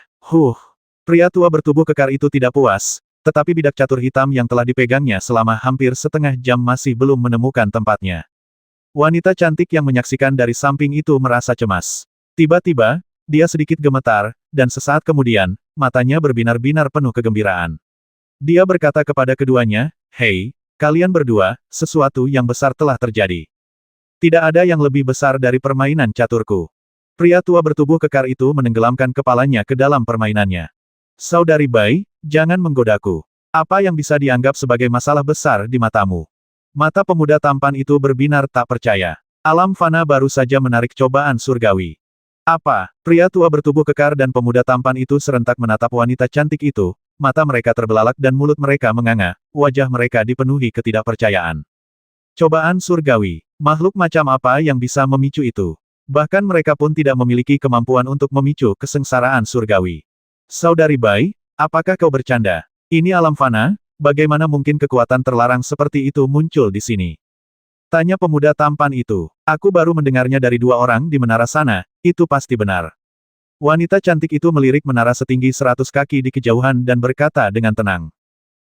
Pria tua bertubuh kekar itu tidak puas, tetapi bidak catur hitam yang telah dipegangnya selama hampir setengah jam masih belum menemukan tempatnya. Wanita cantik yang menyaksikan dari samping itu merasa cemas. Tiba-tiba, dia sedikit gemetar, dan sesaat kemudian, matanya berbinar-binar penuh kegembiraan. Dia berkata kepada keduanya, "Hei, kalian berdua, sesuatu yang besar telah terjadi. Tidak ada yang lebih besar dari permainan caturku." Pria tua bertubuh kekar itu menenggelamkan kepalanya ke dalam permainannya. Saudari Bai, jangan menggodaku. Apa yang bisa dianggap sebagai masalah besar di matamu? Mata pemuda tampan itu berbinar tak percaya. Alam fana baru saja menarik cobaan surgawi. Apa? Pria tua bertubuh kekar dan pemuda tampan itu serentak menatap wanita cantik itu, mata mereka terbelalak dan mulut mereka menganga, wajah mereka dipenuhi ketidakpercayaan. Cobaan surgawi. Makhluk macam apa yang bisa memicu itu? Bahkan mereka pun tidak memiliki kemampuan untuk memicu kesengsaraan surgawi. Saudari Bai, apakah kau bercanda? Ini alam fana, bagaimana mungkin kekuatan terlarang seperti itu muncul di sini? Tanya pemuda tampan itu. Aku baru mendengarnya dari 2 orang di menara sana, itu pasti benar. Wanita cantik itu melirik menara setinggi 100 kaki di kejauhan dan berkata dengan tenang.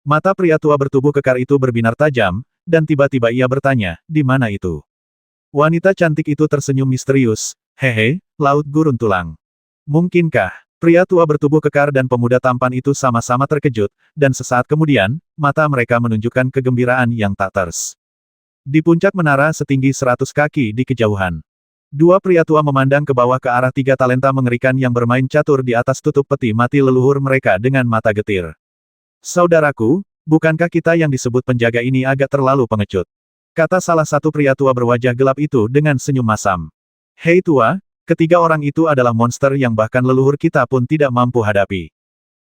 Mata pria tua bertubuh kekar itu berbinar tajam, dan tiba-tiba ia bertanya, di mana itu? Wanita cantik itu tersenyum misterius, hehe, laut gurun tulang. Mungkinkah? Pria tua bertubuh kekar dan pemuda tampan itu sama-sama terkejut, dan sesaat kemudian, mata mereka menunjukkan kegembiraan yang tak ters. Di puncak menara setinggi 100 kaki di kejauhan. 2 pria tua memandang ke bawah ke arah 3 talenta mengerikan yang bermain catur di atas tutup peti mati leluhur mereka dengan mata getir. Saudaraku, bukankah kita yang disebut penjaga ini agak terlalu pengecut? Kata salah satu pria tua berwajah gelap itu dengan senyum masam. Hei tua, ketiga orang itu adalah monster yang bahkan leluhur kita pun tidak mampu hadapi.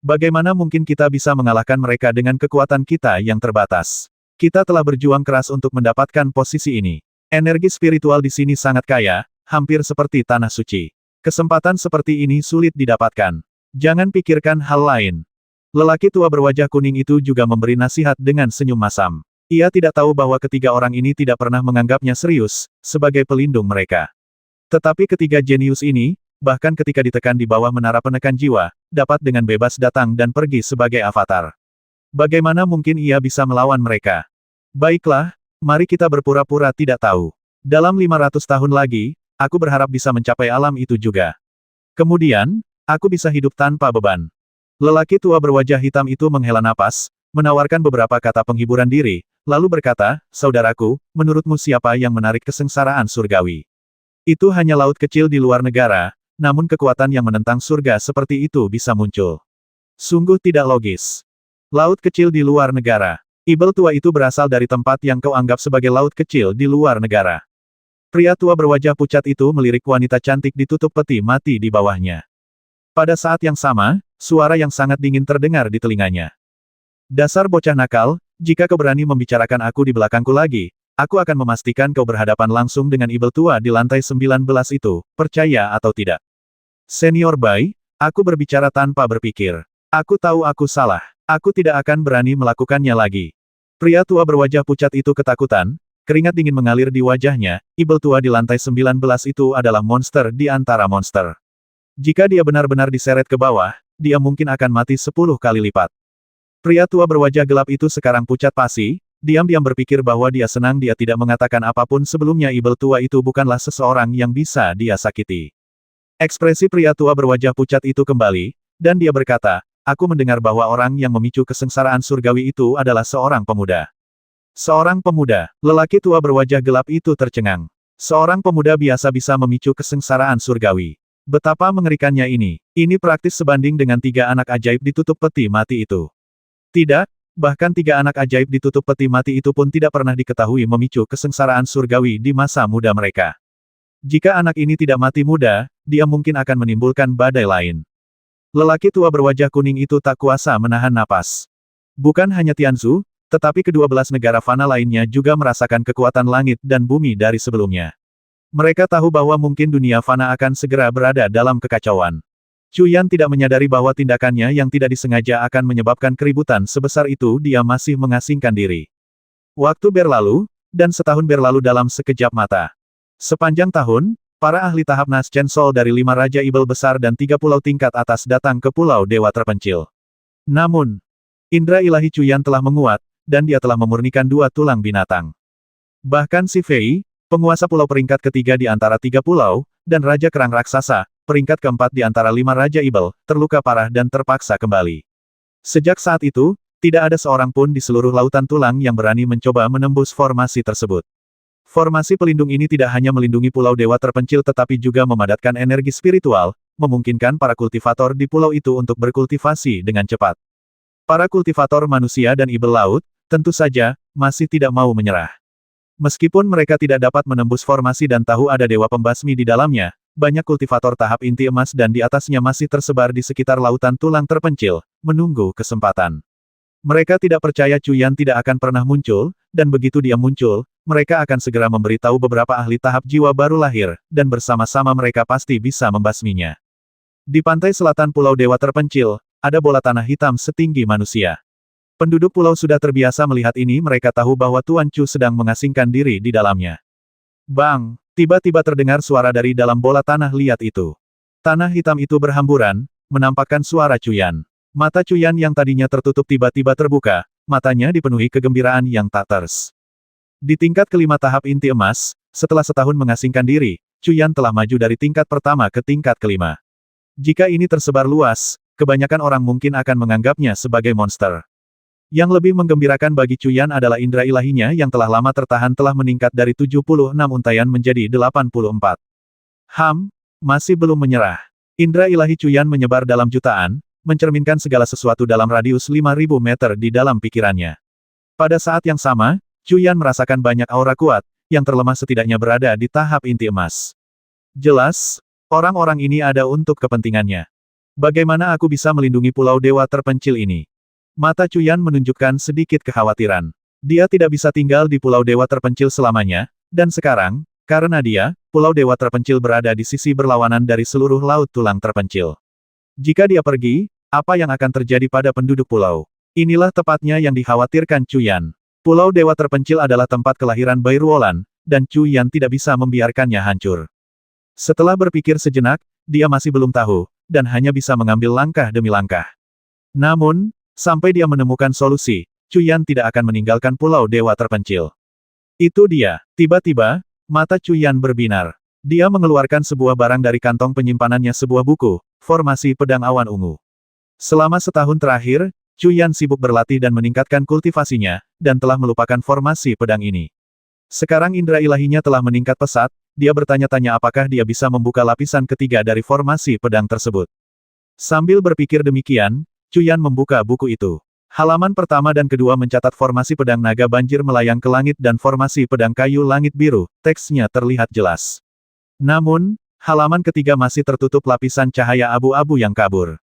Bagaimana mungkin kita bisa mengalahkan mereka dengan kekuatan kita yang terbatas? Kita telah berjuang keras untuk mendapatkan posisi ini. Energi spiritual di sini sangat kaya, hampir seperti tanah suci. Kesempatan seperti ini sulit didapatkan. Jangan pikirkan hal lain. Lelaki tua berwajah kuning itu juga memberi nasihat dengan senyum masam. Ia tidak tahu bahwa ketiga orang ini tidak pernah menganggapnya serius, sebagai pelindung mereka. Tetapi ketiga jenius ini, bahkan ketika ditekan di bawah menara penekan jiwa, dapat dengan bebas datang dan pergi sebagai avatar. Bagaimana mungkin ia bisa melawan mereka? Baiklah, mari kita berpura-pura tidak tahu. Dalam 500 tahun lagi, aku berharap bisa mencapai alam itu juga. Kemudian, aku bisa hidup tanpa beban. Lelaki tua berwajah hitam itu menghela napas, menawarkan beberapa kata penghiburan diri, lalu berkata, "Saudaraku, menurutmu siapa yang menarik kesengsaraan surgawi? Itu hanya laut kecil di luar negara, namun kekuatan yang menentang surga seperti itu bisa muncul. Sungguh tidak logis. Laut kecil di luar negara. Ibel tua itu berasal dari tempat yang kau anggap sebagai laut kecil di luar negara." Pria tua berwajah pucat itu melirik wanita cantik ditutup peti mati di bawahnya. Pada saat yang sama, suara yang sangat dingin terdengar di telinganya. "Dasar bocah nakal, jika kau berani membicarakan aku di belakangku lagi, aku akan memastikan kau berhadapan langsung dengan ibel tua di lantai 19 itu, percaya atau tidak." "Senior Bai, aku berbicara tanpa berpikir. Aku tahu aku salah. Aku tidak akan berani melakukannya lagi." Pria tua berwajah pucat itu ketakutan. Keringat dingin mengalir di wajahnya, ibel tua di lantai 19 itu adalah monster di antara monster. Jika dia benar-benar diseret ke bawah, dia mungkin akan mati 10 kali lipat. Pria tua berwajah gelap itu sekarang pucat pasi, diam-diam berpikir bahwa dia senang dia tidak mengatakan apapun sebelumnya ibel tua itu bukanlah seseorang yang bisa dia sakiti. Ekspresi pria tua berwajah pucat itu kembali, dan dia berkata, "Aku mendengar bahwa orang yang memicu kesengsaraan surgawi itu adalah seorang pemuda." Seorang pemuda, lelaki tua berwajah gelap itu tercengang. Seorang pemuda biasa bisa memicu kesengsaraan surgawi. Betapa mengerikannya ini. Ini praktis sebanding dengan 3 anak ajaib ditutup peti mati itu. Tidak, bahkan 3 anak ajaib ditutup peti mati itu pun tidak pernah diketahui memicu kesengsaraan surgawi di masa muda mereka. Jika anak ini tidak mati muda, dia mungkin akan menimbulkan badai lain. Lelaki tua berwajah kuning itu tak kuasa menahan napas. Bukan hanya Tianzu, tetapi ke-12 negara fana lainnya juga merasakan kekuatan langit dan bumi dari sebelumnya. Mereka tahu bahwa mungkin dunia fana akan segera berada dalam kekacauan. Chu Yan tidak menyadari bahwa tindakannya yang tidak disengaja akan menyebabkan keributan sebesar itu. Dia masih mengasingkan diri. Waktu berlalu, dan setahun berlalu dalam sekejap mata. Sepanjang tahun, para ahli tahap Naschen Sol dari 5 Raja Ibel besar dan 3 pulau tingkat atas datang ke Pulau Dewa Terpencil. Namun, indera ilahi Chu Yan telah menguat, dan dia telah memurnikan 2 tulang binatang. Bahkan si Fei, penguasa pulau peringkat ketiga di antara 3 pulau, dan Raja Kerang Raksasa, peringkat keempat di antara 5 Raja Ibel, terluka parah dan terpaksa kembali. Sejak saat itu, tidak ada seorang pun di seluruh lautan tulang yang berani mencoba menembus formasi tersebut. Formasi pelindung ini tidak hanya melindungi Pulau Dewa Terpencil tetapi juga memadatkan energi spiritual, memungkinkan para kultivator di pulau itu untuk berkultivasi dengan cepat. Para kultivator manusia dan ibel laut, tentu saja, masih tidak mau menyerah. Meskipun mereka tidak dapat menembus formasi dan tahu ada dewa pembasmi di dalamnya, banyak kultivator tahap inti emas dan di atasnya masih tersebar di sekitar lautan tulang terpencil, menunggu kesempatan. Mereka tidak percaya Chu Yan tidak akan pernah muncul, dan begitu dia muncul, mereka akan segera memberitahu beberapa ahli tahap jiwa baru lahir, dan bersama-sama mereka pasti bisa membasminya. Di pantai selatan Pulau Dewa Terpencil, ada bola tanah hitam setinggi manusia. Penduduk pulau sudah terbiasa melihat ini, mereka tahu bahwa Tuan Chu sedang mengasingkan diri di dalamnya. Bang! Tiba-tiba terdengar suara dari dalam bola tanah liat itu. Tanah hitam itu berhamburan, menampakkan suara Chu Yan. Mata Chu Yan yang tadinya tertutup tiba-tiba terbuka, matanya dipenuhi kegembiraan yang tak ters. Di tingkat kelima tahap inti emas, setelah setahun mengasingkan diri, Chu Yan telah maju dari tingkat pertama ke tingkat kelima. Jika ini tersebar luas, kebanyakan orang mungkin akan menganggapnya sebagai monster. Yang lebih menggembirakan bagi Chu Yan adalah indera ilahinya yang telah lama tertahan telah meningkat dari 76 untaian menjadi 84. Masih belum menyerah. Indera ilahi Chu Yan menyebar dalam jutaan, mencerminkan segala sesuatu dalam radius 5.000 meter di dalam pikirannya. Pada saat yang sama, Chu Yan merasakan banyak aura kuat, yang terlemah setidaknya berada di tahap inti emas. Jelas, orang-orang ini ada untuk kepentingannya. Bagaimana aku bisa melindungi Pulau Dewa Terpencil ini? Mata Chu Yan menunjukkan sedikit kekhawatiran. Dia tidak bisa tinggal di Pulau Dewa Terpencil selamanya, dan sekarang, karena dia, Pulau Dewa Terpencil berada di sisi berlawanan dari seluruh laut tulang terpencil. Jika dia pergi, apa yang akan terjadi pada penduduk pulau? Inilah tepatnya yang dikhawatirkan Chu Yan. Pulau Dewa Terpencil adalah tempat kelahiran Bai Ruolan, dan Chu Yan tidak bisa membiarkannya hancur. Setelah berpikir sejenak, dia masih belum tahu, dan hanya bisa mengambil langkah demi langkah. Namun, sampai dia menemukan solusi, Chu Yan tidak akan meninggalkan Pulau Dewa Terpencil. Itu dia. Tiba-tiba, mata Chu Yan berbinar. Dia mengeluarkan sebuah barang dari kantong penyimpanannya, sebuah buku, Formasi Pedang Awan Ungu. Selama setahun terakhir, Chuyan sibuk berlatih dan meningkatkan kultivasinya, dan telah melupakan formasi pedang ini. Sekarang indera ilahinya telah meningkat pesat, dia bertanya-tanya apakah dia bisa membuka lapisan ketiga dari formasi pedang tersebut. Sambil berpikir demikian, Chuyan membuka buku itu. Halaman pertama dan kedua mencatat formasi pedang naga banjir melayang ke langit dan formasi pedang kayu langit biru, teksnya terlihat jelas. Namun, halaman ketiga masih tertutup lapisan cahaya abu-abu yang kabur.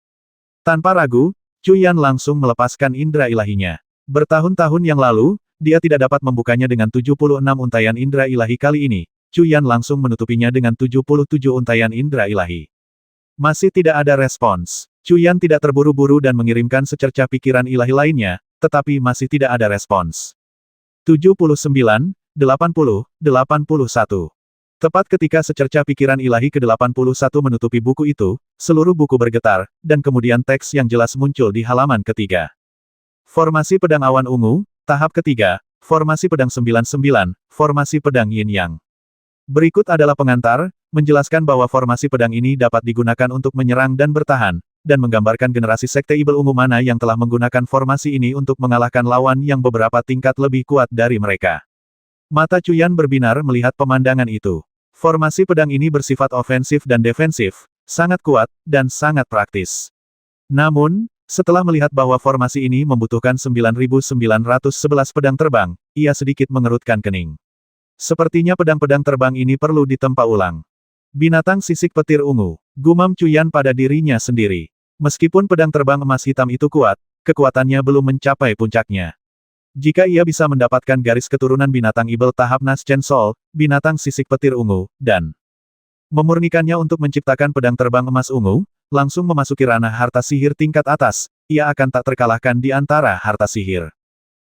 Tanpa ragu, Chuyan langsung melepaskan indera ilahinya. Bertahun-tahun yang lalu, dia tidak dapat membukanya dengan 76 untaian indera ilahi kali ini. Chuyan langsung menutupinya dengan 77 untaian indera ilahi. Masih tidak ada respons. Chuyan tidak terburu-buru dan mengirimkan secercah pikiran ilahi lainnya, tetapi masih tidak ada respons. 79, 80, 81. Tepat ketika secercah pikiran ilahi ke-81 menutupi buku itu, seluruh buku bergetar, dan kemudian teks yang jelas muncul di halaman ketiga. Formasi pedang awan ungu, tahap ketiga, formasi pedang 99, formasi pedang yin yang. Berikut adalah pengantar, menjelaskan bahwa formasi pedang ini dapat digunakan untuk menyerang dan bertahan, dan menggambarkan generasi sekte ibel ungu mana yang telah menggunakan formasi ini untuk mengalahkan lawan yang beberapa tingkat lebih kuat dari mereka. Mata Chuyan berbinar melihat pemandangan itu. Formasi pedang ini bersifat ofensif dan defensif, sangat kuat, dan sangat praktis. Namun, setelah melihat bahwa formasi ini membutuhkan 9.911 pedang terbang, ia sedikit mengerutkan kening. Sepertinya pedang-pedang terbang ini perlu ditempa ulang. Binatang sisik petir ungu, gumam Chuyan pada dirinya sendiri. Meskipun pedang terbang emas hitam itu kuat, kekuatannya belum mencapai puncaknya. Jika ia bisa mendapatkan garis keturunan binatang ibel tahap Naschen Sol, binatang sisik petir ungu, dan memurnikannya untuk menciptakan pedang terbang emas ungu, langsung memasuki ranah harta sihir tingkat atas, ia akan tak terkalahkan di antara harta sihir.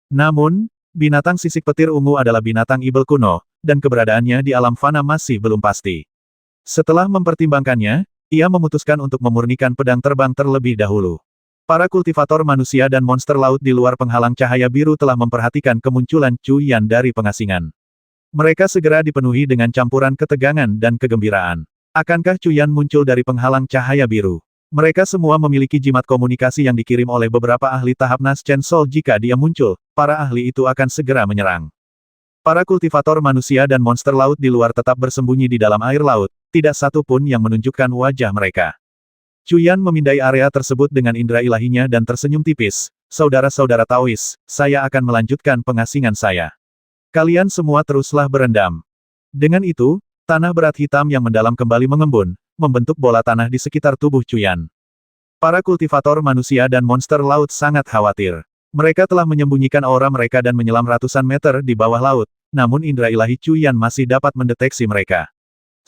Namun, binatang sisik petir ungu adalah binatang ibel kuno, dan keberadaannya di alam fana masih belum pasti. Setelah mempertimbangkannya, ia memutuskan untuk memurnikan pedang terbang terlebih dahulu. Para kultivator manusia dan monster laut di luar penghalang cahaya biru telah memperhatikan kemunculan Chuyan dari pengasingan. Mereka segera dipenuhi dengan campuran ketegangan dan kegembiraan. Akankah Chuyan muncul dari penghalang cahaya biru? Mereka semua memiliki jimat komunikasi yang dikirim oleh beberapa ahli tahap Naschen Sol. Jika dia muncul, para ahli itu akan segera menyerang. Para kultivator manusia dan monster laut di luar tetap bersembunyi di dalam air laut, tidak satu pun yang menunjukkan wajah mereka. Chuyan memindai area tersebut dengan indera ilahinya dan tersenyum tipis. Saudara-saudara Taois, saya akan melanjutkan pengasingan saya. Kalian semua teruslah berendam. Dengan itu, tanah berat hitam yang mendalam kembali mengembun, membentuk bola tanah di sekitar tubuh Chuyan. Para kultivator manusia dan monster laut sangat khawatir. Mereka telah menyembunyikan aura mereka dan menyelam ratusan meter di bawah laut, namun indera ilahi Chuyan masih dapat mendeteksi mereka.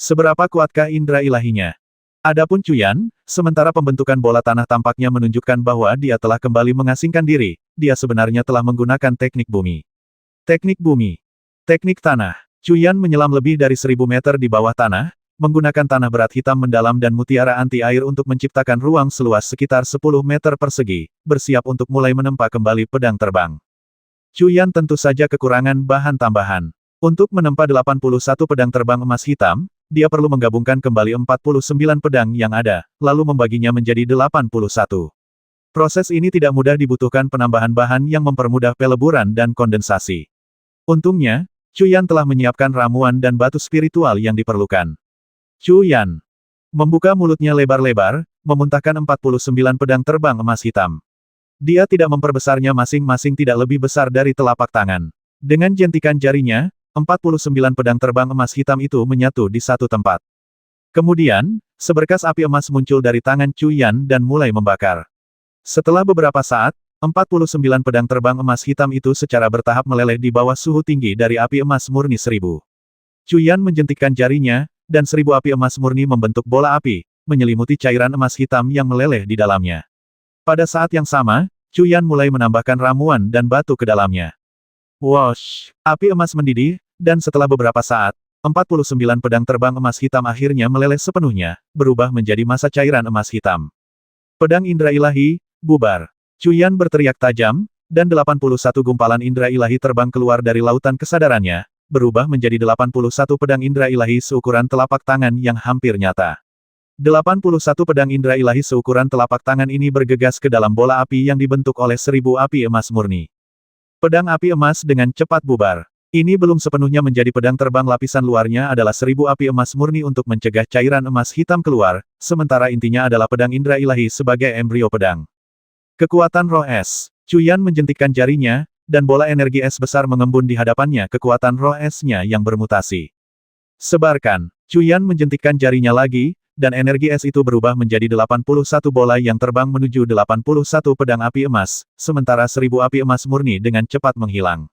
Seberapa kuatkah indera ilahinya? Adapun Chuyan, sementara pembentukan bola tanah tampaknya menunjukkan bahwa dia telah kembali mengasingkan diri, dia sebenarnya telah menggunakan teknik bumi. Teknik bumi. Teknik tanah. Chuyan menyelam lebih dari 1000 meter di bawah tanah, menggunakan tanah berat hitam mendalam dan mutiara anti-air untuk menciptakan ruang seluas sekitar 10 meter persegi, bersiap untuk mulai menempa kembali pedang terbang. Chuyan tentu saja kekurangan bahan tambahan. Untuk menempa 81 pedang terbang emas hitam, dia perlu menggabungkan kembali 49 pedang yang ada, lalu membaginya menjadi 81. Proses ini tidak mudah, dibutuhkan penambahan bahan yang mempermudah peleburan dan kondensasi. Untungnya, Chuyan telah menyiapkan ramuan dan batu spiritual yang diperlukan. Chuyan membuka mulutnya lebar-lebar, memuntahkan 49 pedang terbang emas hitam. Dia tidak memperbesarnya masing-masing tidak lebih besar dari telapak tangan. Dengan jentikan jarinya, 49 pedang terbang emas hitam itu menyatu di satu tempat. Kemudian, seberkas api emas muncul dari tangan Chuyan dan mulai membakar. Setelah beberapa saat, 49 pedang terbang emas hitam itu secara bertahap meleleh di bawah suhu tinggi dari api emas murni 1000. Chuyan menjentikkan jarinya, dan 1000 api emas murni membentuk bola api, menyelimuti cairan emas hitam yang meleleh di dalamnya. Pada saat yang sama, Chuyan mulai menambahkan ramuan dan batu ke dalamnya. Wosh! Api emas mendidih, dan setelah beberapa saat, 49 pedang terbang emas hitam akhirnya meleleh sepenuhnya, berubah menjadi massa cairan emas hitam. Pedang indera ilahi, bubar. Chuyan berteriak tajam, dan 81 gumpalan indera ilahi terbang keluar dari lautan kesadarannya, berubah menjadi 81 pedang indera ilahi seukuran telapak tangan yang hampir nyata. 81 pedang indera ilahi seukuran telapak tangan ini bergegas ke dalam bola api yang dibentuk oleh 1000 api emas murni. Pedang api emas dengan cepat bubar. Ini belum sepenuhnya menjadi pedang terbang, lapisan luarnya adalah 1000 api emas murni untuk mencegah cairan emas hitam keluar, sementara intinya adalah pedang indera ilahi sebagai embrio pedang. Kekuatan roh es. Cuyan menjentikkan jarinya, dan bola energi es besar mengembun di hadapannya. Kekuatan roh esnya yang bermutasi. Sebarkan. Cuyan menjentikkan jarinya lagi, dan energi es itu berubah menjadi 81 bola yang terbang menuju 81 pedang api emas, sementara 1000 api emas murni dengan cepat menghilang.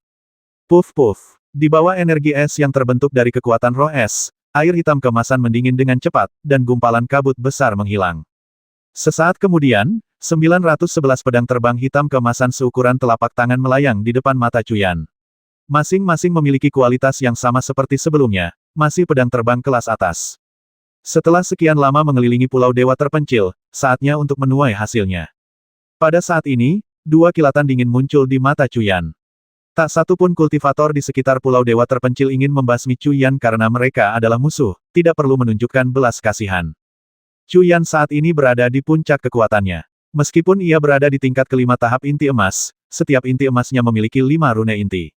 Puff-puff. Di bawah energi es yang terbentuk dari kekuatan roh es, air hitam keemasan mendingin dengan cepat, dan gumpalan kabut besar menghilang. Sesaat kemudian, 911 pedang terbang hitam keemasan seukuran telapak tangan melayang di depan mata Cuyan. Masing-masing memiliki kualitas yang sama seperti sebelumnya, masih pedang terbang kelas atas. Setelah sekian lama mengelilingi Pulau Dewa Terpencil, saatnya untuk menuai hasilnya. Pada saat ini, dua kilatan dingin muncul di mata Cuyan. Tak satu pun kultivator di sekitar Pulau Dewa Terpencil ingin membasmi Cuyan karena mereka adalah musuh, tidak perlu menunjukkan belas kasihan. Cuyan saat ini berada di puncak kekuatannya. Meskipun ia berada di tingkat kelima tahap inti emas, setiap inti emasnya memiliki 5 rune inti.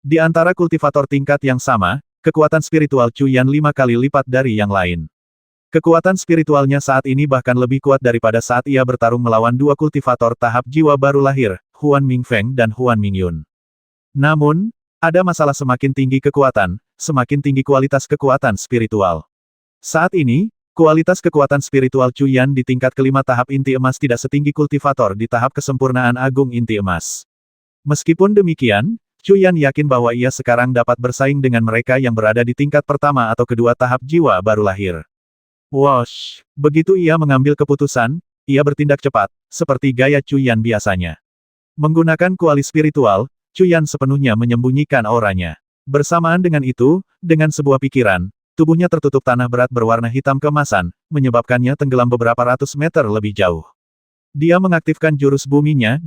Di antara kultivator tingkat yang sama, kekuatan spiritual Cuyan 5 kali lipat dari yang lain. Kekuatan spiritualnya saat ini bahkan lebih kuat daripada saat ia bertarung melawan dua kultivator tahap jiwa baru lahir, Huan Mingfeng dan Huan Mingyun. Namun, ada masalah: semakin tinggi kekuatan, semakin tinggi kualitas kekuatan spiritual. Saat ini, kualitas kekuatan spiritual Cuyan di tingkat kelima tahap inti emas tidak setinggi kultivator di tahap kesempurnaan agung inti emas. Meskipun demikian, Cuyan yakin bahwa ia sekarang dapat bersaing dengan mereka yang berada di tingkat pertama atau kedua tahap jiwa baru lahir. Wosh! Begitu ia mengambil keputusan, ia bertindak cepat, seperti gaya Cuyan biasanya. Menggunakan kuali spiritual, Cuyan sepenuhnya menyembunyikan auranya. Bersamaan dengan itu, dengan sebuah pikiran, tubuhnya tertutup tanah berat berwarna hitam keemasan, menyebabkannya tenggelam beberapa ratus meter lebih jauh. Dia mengaktifkan jurus buminya,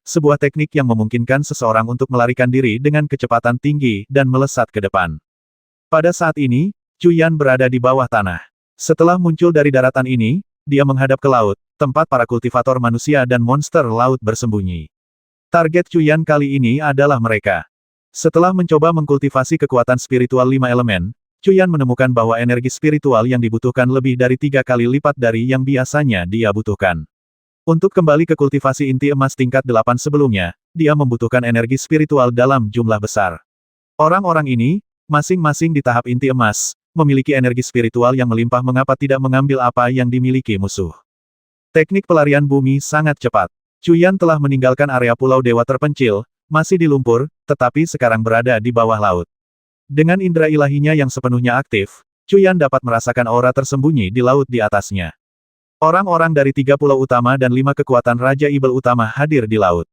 sebuah teknik yang memungkinkan seseorang untuk melarikan diri dengan kecepatan tinggi dan melesat ke depan. Pada saat ini, Cuyan berada di bawah tanah. Setelah muncul dari daratan ini, dia menghadap ke laut, tempat para kultivator manusia dan monster laut bersembunyi. Target Cuyan kali ini adalah mereka. Setelah mencoba mengkultivasi kekuatan spiritual 5 elemen, Cuyan menemukan bahwa energi spiritual yang dibutuhkan lebih dari 3 kali lipat dari yang biasanya dia butuhkan. Untuk kembali ke kultivasi inti emas tingkat 8 sebelumnya, dia membutuhkan energi spiritual dalam jumlah besar. Orang-orang ini, masing-masing di tahap inti emas, memiliki energi spiritual yang melimpah. Mengapa tidak mengambil apa yang dimiliki musuh? Teknik pelarian bumi sangat cepat. Cuyan telah meninggalkan area Pulau Dewa Terpencil, masih di lumpur, tetapi sekarang berada di bawah laut. Dengan indera ilahinya yang sepenuhnya aktif, Cuyan dapat merasakan aura tersembunyi di laut di atasnya. Orang-orang dari 3 pulau utama dan 5 kekuatan Raja Ibel utama hadir di laut.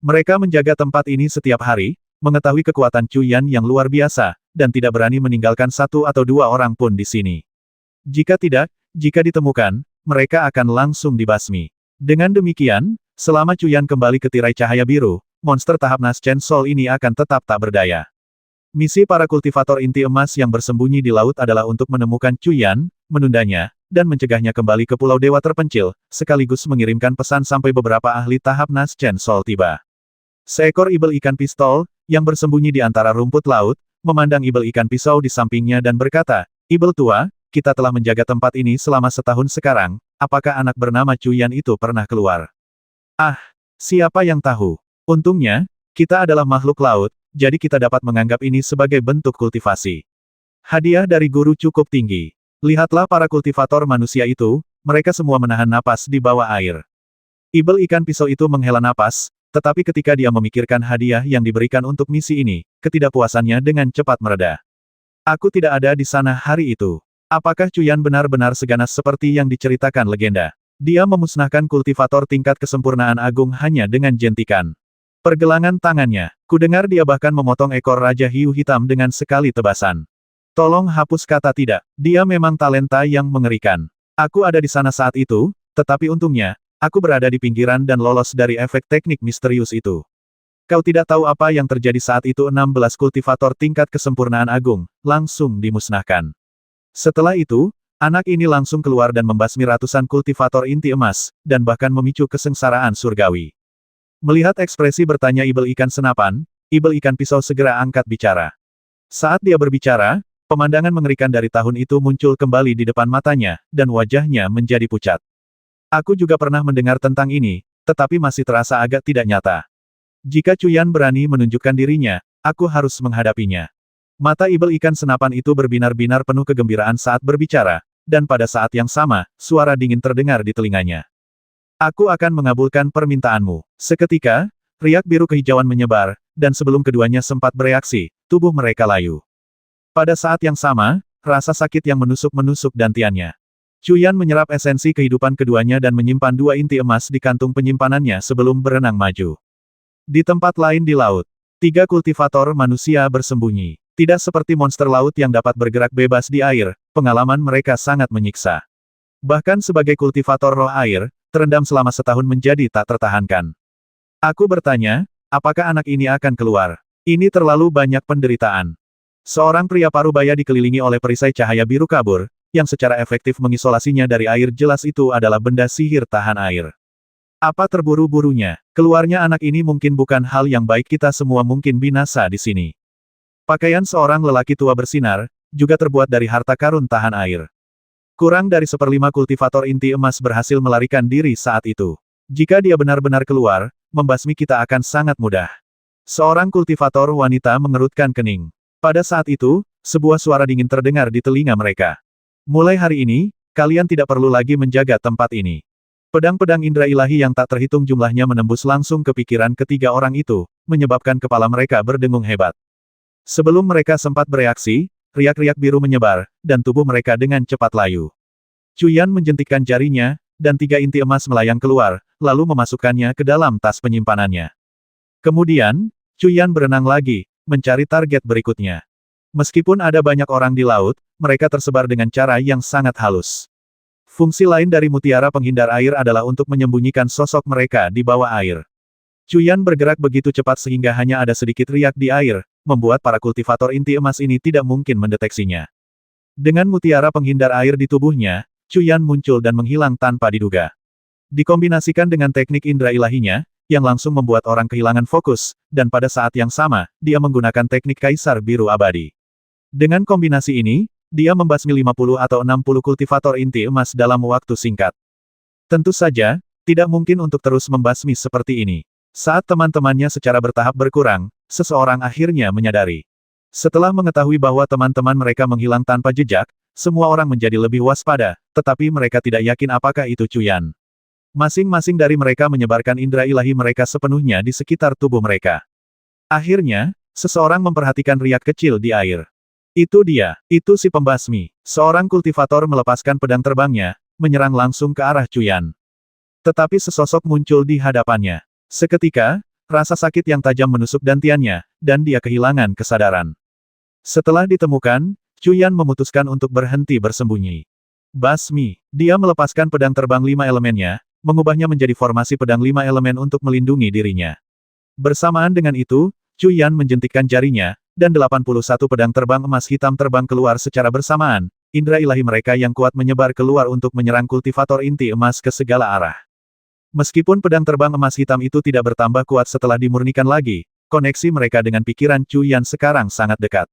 Mereka menjaga tempat ini setiap hari, mengetahui kekuatan Cuyan yang luar biasa, dan tidak berani meninggalkan 1 atau 2 orang pun di sini. Jika tidak, jika ditemukan, mereka akan langsung dibasmi. Dengan demikian, selama Cuyan kembali ke tirai cahaya biru, monster tahap Naschen Soul ini akan tetap tak berdaya. Misi para kultivator inti emas yang bersembunyi di laut adalah untuk menemukan Cuyan, menundanya, dan mencegahnya kembali ke Pulau Dewa Terpencil, sekaligus mengirimkan pesan sampai beberapa ahli tahap Naschen Soul tiba. Seekor ibel ikan pistol, yang bersembunyi di antara rumput laut, memandang ibel ikan pisau di sampingnya dan berkata, "Ibel tua, kita telah menjaga tempat ini selama setahun sekarang, apakah anak bernama Cuyan itu pernah keluar?" "Ah, siapa yang tahu? Untungnya, kita adalah makhluk laut, jadi kita dapat menganggap ini sebagai bentuk kultivasi. Hadiah dari guru cukup tinggi. Lihatlah para kultivator manusia itu, mereka semua menahan napas di bawah air." Ibel ikan pisau itu menghela napas, tetapi ketika dia memikirkan hadiah yang diberikan untuk misi ini, ketidakpuasannya dengan cepat mereda. "Aku tidak ada di sana hari itu. Apakah Cuyan benar-benar seganas seperti yang diceritakan legenda? Dia memusnahkan kultivator tingkat kesempurnaan agung hanya dengan jentikan. Pergelangan tangannya. Kudengar dia bahkan memotong ekor Raja Hiu Hitam dengan sekali tebasan. Tolong hapus kata tidak. Dia memang talenta yang mengerikan. Aku ada di sana saat itu, tetapi untungnya, aku berada di pinggiran dan lolos dari efek teknik misterius itu. Kau tidak tahu apa yang terjadi saat itu. 16 kultivator tingkat kesempurnaan agung, langsung dimusnahkan. Setelah itu, Anak ini langsung keluar dan membasmi ratusan kultivator inti emas, dan bahkan memicu kesengsaraan surgawi. Melihat ekspresi bertanya ibel ikan senapan, ibel ikan pisau segera angkat bicara. Saat dia berbicara, pemandangan mengerikan dari tahun itu muncul kembali di depan matanya, dan wajahnya menjadi pucat. Aku juga pernah mendengar tentang ini, tetapi masih terasa agak tidak nyata. Jika Cuyan berani menunjukkan dirinya, aku harus menghadapinya. Mata ibel ikan senapan itu berbinar-binar penuh kegembiraan saat berbicara, dan pada saat yang sama, suara dingin terdengar di telinganya. Aku akan mengabulkan permintaanmu. Seketika, riak biru kehijauan menyebar, dan sebelum keduanya sempat bereaksi, tubuh mereka layu. Pada saat yang sama, rasa sakit yang menusuk-menusuk dantiannya. Cuyan menyerap esensi kehidupan keduanya dan menyimpan dua inti emas di kantung penyimpanannya sebelum berenang maju. Di tempat lain di laut, tiga kultivator manusia bersembunyi. Tidak seperti monster laut yang dapat bergerak bebas di air, pengalaman mereka sangat menyiksa. Bahkan sebagai kultivator roh air, terendam selama setahun menjadi tak tertahankan. Aku bertanya, apakah anak ini akan keluar? Ini terlalu banyak penderitaan. Seorang pria parubaya dikelilingi oleh perisai cahaya biru kabur, yang secara efektif mengisolasinya dari air jelas itu adalah benda sihir tahan air. Apa terburu-burunya? Keluarnya anak ini mungkin bukan hal yang baik, kita semua mungkin binasa di sini. Pakaian seorang lelaki tua bersinar, juga terbuat dari harta karun tahan air. Kurang dari seperlima kultivator inti emas berhasil melarikan diri saat itu. Jika dia benar-benar keluar, membasmi kita akan sangat mudah. Seorang kultivator wanita mengerutkan kening. Pada saat itu, sebuah suara dingin terdengar di telinga mereka. Mulai hari ini, kalian tidak perlu lagi menjaga tempat ini. Pedang-pedang indera ilahi yang tak terhitung jumlahnya menembus langsung ke pikiran ketiga orang itu, menyebabkan kepala mereka berdengung hebat. Sebelum mereka sempat bereaksi, riak-riak biru menyebar, dan tubuh mereka dengan cepat layu. Cuyan menjentikkan jarinya, dan tiga inti emas melayang keluar, lalu memasukkannya ke dalam tas penyimpanannya. Kemudian, Cuyan berenang lagi, mencari target berikutnya. Meskipun ada banyak orang di laut, mereka tersebar dengan cara yang sangat halus. Fungsi lain dari mutiara penghindar air adalah untuk menyembunyikan sosok mereka di bawah air. Cuyan bergerak begitu cepat sehingga hanya ada sedikit riak di air, membuat para kultivator inti emas ini tidak mungkin mendeteksinya. Dengan mutiara penghindar air di tubuhnya, Cuyan muncul dan menghilang tanpa diduga. Dikombinasikan dengan teknik indera ilahinya, yang langsung membuat orang kehilangan fokus, dan pada saat yang sama, dia menggunakan teknik Kaisar Biru Abadi. Dengan kombinasi ini, dia membasmi 50 atau 60 kultivator inti emas dalam waktu singkat. Tentu saja, tidak mungkin untuk terus membasmi seperti ini. Saat teman-temannya secara bertahap berkurang, seseorang akhirnya menyadari. Setelah mengetahui bahwa teman-teman mereka menghilang tanpa jejak, semua orang menjadi lebih waspada, tetapi mereka tidak yakin apakah itu Cuyan. Masing-masing dari mereka menyebarkan indera ilahi mereka sepenuhnya di sekitar tubuh mereka. Akhirnya, seseorang memperhatikan riak kecil di air. Itu dia, itu si pembasmi. Seorang kultivator melepaskan pedang terbangnya, menyerang langsung ke arah Cuyan. Tetapi sesosok muncul di hadapannya. Seketika, rasa sakit yang tajam menusuk dantiannya, dan dia kehilangan kesadaran. Setelah ditemukan, Cuyan memutuskan untuk berhenti bersembunyi. Basmi, dia melepaskan pedang terbang 5 elemennya, mengubahnya menjadi formasi pedang 5 elemen untuk melindungi dirinya. Bersamaan dengan itu, Cuyan menjentikkan jarinya, dan 81 pedang terbang emas hitam terbang keluar secara bersamaan, indera ilahi mereka yang kuat menyebar keluar untuk menyerang kultivator inti emas ke segala arah. Meskipun pedang terbang emas hitam itu tidak bertambah kuat setelah dimurnikan lagi, koneksi mereka dengan pikiran Cuyan sekarang sangat dekat.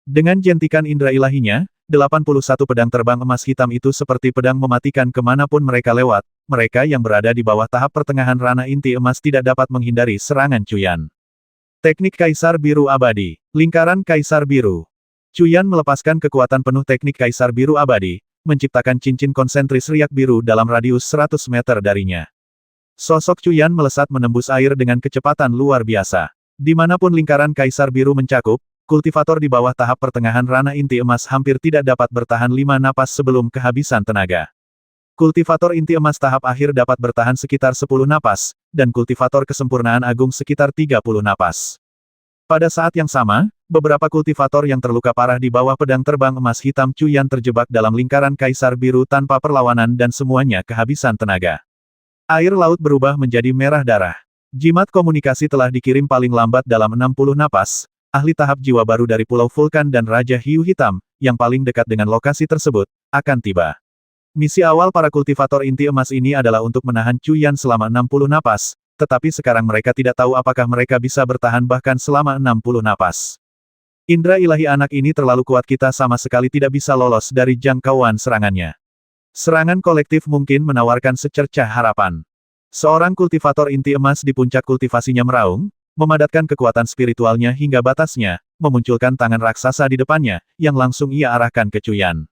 Dengan jentikan indera ilahinya, 81 pedang terbang emas hitam itu seperti pedang mematikan kemanapun mereka lewat, mereka yang berada di bawah tahap pertengahan ranah inti emas tidak dapat menghindari serangan Cuyan. Teknik Kaisar Biru Abadi, Lingkaran Kaisar Biru. Cuyan melepaskan kekuatan penuh teknik Kaisar Biru Abadi, menciptakan cincin konsentris riak biru dalam radius 100 meter darinya. Sosok Cuyan melesat menembus air dengan kecepatan luar biasa. Dimanapun lingkaran Kaisar Biru mencakup, kultivator di bawah tahap pertengahan ranah inti emas hampir tidak dapat bertahan 5 napas sebelum kehabisan tenaga. Kultivator inti emas tahap akhir dapat bertahan sekitar 10 napas, dan kultivator kesempurnaan agung sekitar 30 napas. Pada saat yang sama, beberapa kultivator yang terluka parah di bawah pedang terbang emas hitam Cuyan terjebak dalam lingkaran Kaisar Biru tanpa perlawanan dan semuanya kehabisan tenaga. Air laut berubah menjadi merah darah. Jimat komunikasi telah dikirim paling lambat dalam 60 napas, ahli tahap jiwa baru dari Pulau Vulkan dan Raja Hiu Hitam, yang paling dekat dengan lokasi tersebut, akan tiba. Misi awal para kultivator inti emas ini adalah untuk menahan Cuyan selama 60 napas, tetapi sekarang mereka tidak tahu apakah mereka bisa bertahan bahkan selama 60 napas. Indra ilahi anak ini terlalu kuat, kita sama sekali tidak bisa lolos dari jangkauan serangannya. Serangan kolektif mungkin menawarkan secercah harapan. Seorang kultivator inti emas di puncak kultivasinya meraung, memadatkan kekuatan spiritualnya hingga batasnya, memunculkan tangan raksasa di depannya, yang langsung ia arahkan ke Cuyan.